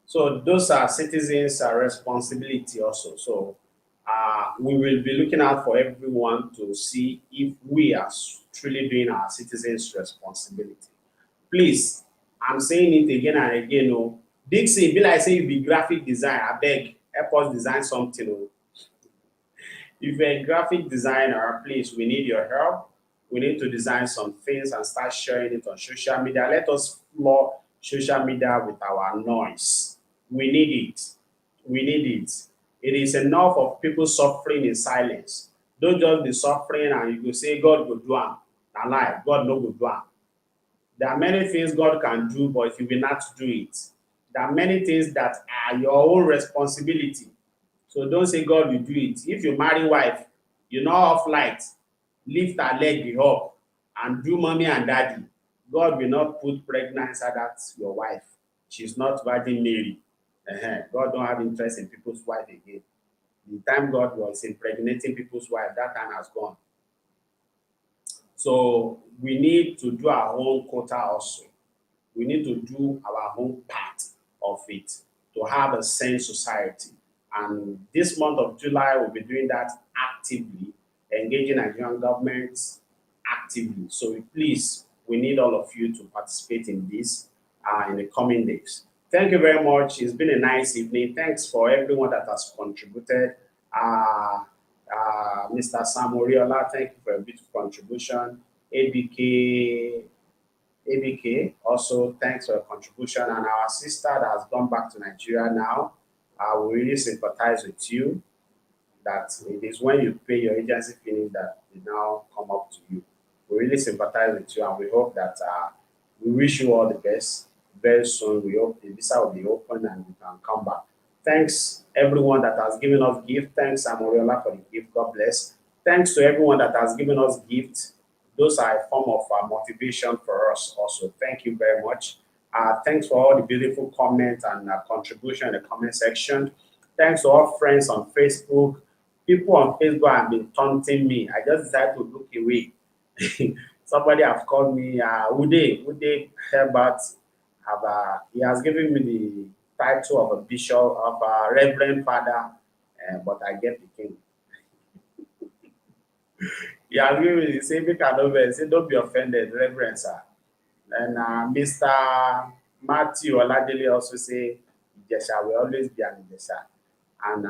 So those are citizens' responsibility also. So we will be looking out for everyone to see if we are truly doing our citizens' responsibility. Please I'm saying it again and again. Oh, Dixie, be like say you be graphic design. I beg, help us design something. Oh. If you're a graphic designer, please, we need your help. We need to design some things and start sharing it on social media. Let us flood social media with our noise. We need it. We need it. It is enough of people suffering in silence. Don't just be suffering and you go say God go do am. Na lie, God no go do am. There are many things God can do, but if you will not do it, there are many things that are your own responsibility. So don't say God will do it. If you marry wife, you know off light, lift her leg up and do mommy and daddy. God will not put pregnancy that your wife. She's not Virgin Mary. God don't have interest in people's wife again. The time God was impregnating people's wife, that time has gone. So we need to do our own quota also. We need to do our own part of it to have a sane society. And this month of July, we'll be doing that actively, engaging Nigerian governments actively. So please, we need all of you to participate in this in the coming days. Thank you very much. It's been a nice evening. Thanks for everyone that has contributed. Mr. Sam Oriola, thank you for a beautiful contribution. ABK, also thanks for your contribution. And our sister that has gone back to Nigeria now, we really sympathize with you that it is when you pay your agency fee that they now come up to you. We really sympathize with you and we hope that we wish you all the best. Very soon, we hope the visa will be open and you can come back. Thanks everyone that has given us gift. Thanks Amoriola for the gift. God bless. Thanks to everyone that has given us gifts. Those are a form of motivation for us also. Thank you very much. Thanks for all the beautiful comments and contribution in the comment section. Thanks to all friends on Facebook. People on Facebook have been taunting me. I just decided to look away. Somebody have called me, Ude Herbert. He has given me the title of a bishop, of a reverend father, but I get the king. Yeah, we say we can say don't be offended, Reverend sir. And Mr. Matthew Oladele also say Ijesha will always be an Ijesha. And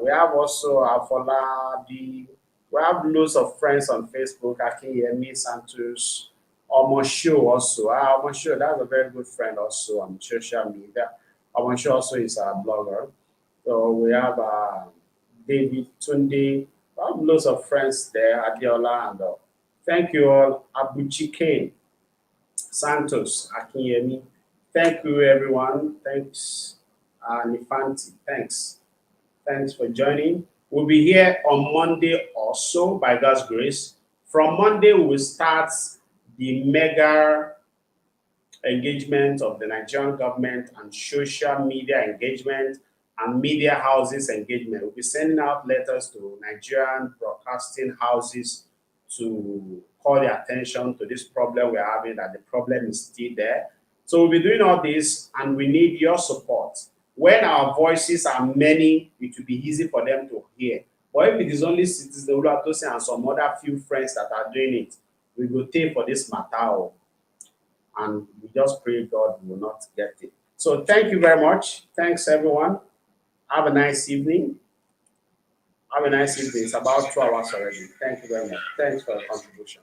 we have also Afolabi. We have loads of friends on Facebook. Akinyemi Santos, Omosho also. Omosho, that's a very good friend also on social media. Omosho also is a blogger. So we have David Tunde. I have loads of friends there, Adiola and all. Thank you all. Abuchike, Santos, Akinyemi. Thank you, everyone. Thanks, Nifanti. Thanks. Thanks for joining. We'll be here on Monday also, by God's grace. From Monday, we will start the mega engagement of the Nigerian government and social media engagement and media houses engagement. We'll be sending out letters to Nigerian broadcasting houses to call their attention to this problem we're having, that the problem is still there. So we'll be doing all this and we need your support. When our voices are many, it will be easy for them to hear. But if it is only Citizen Oluwatosin and some other few friends that are doing it, we will take for this matter. And we just pray God will not get it. So thank you very much. Thanks, everyone. Have a nice evening. Have a nice evening. It's about 2 hours already. Thank you very much. Thanks for your contribution.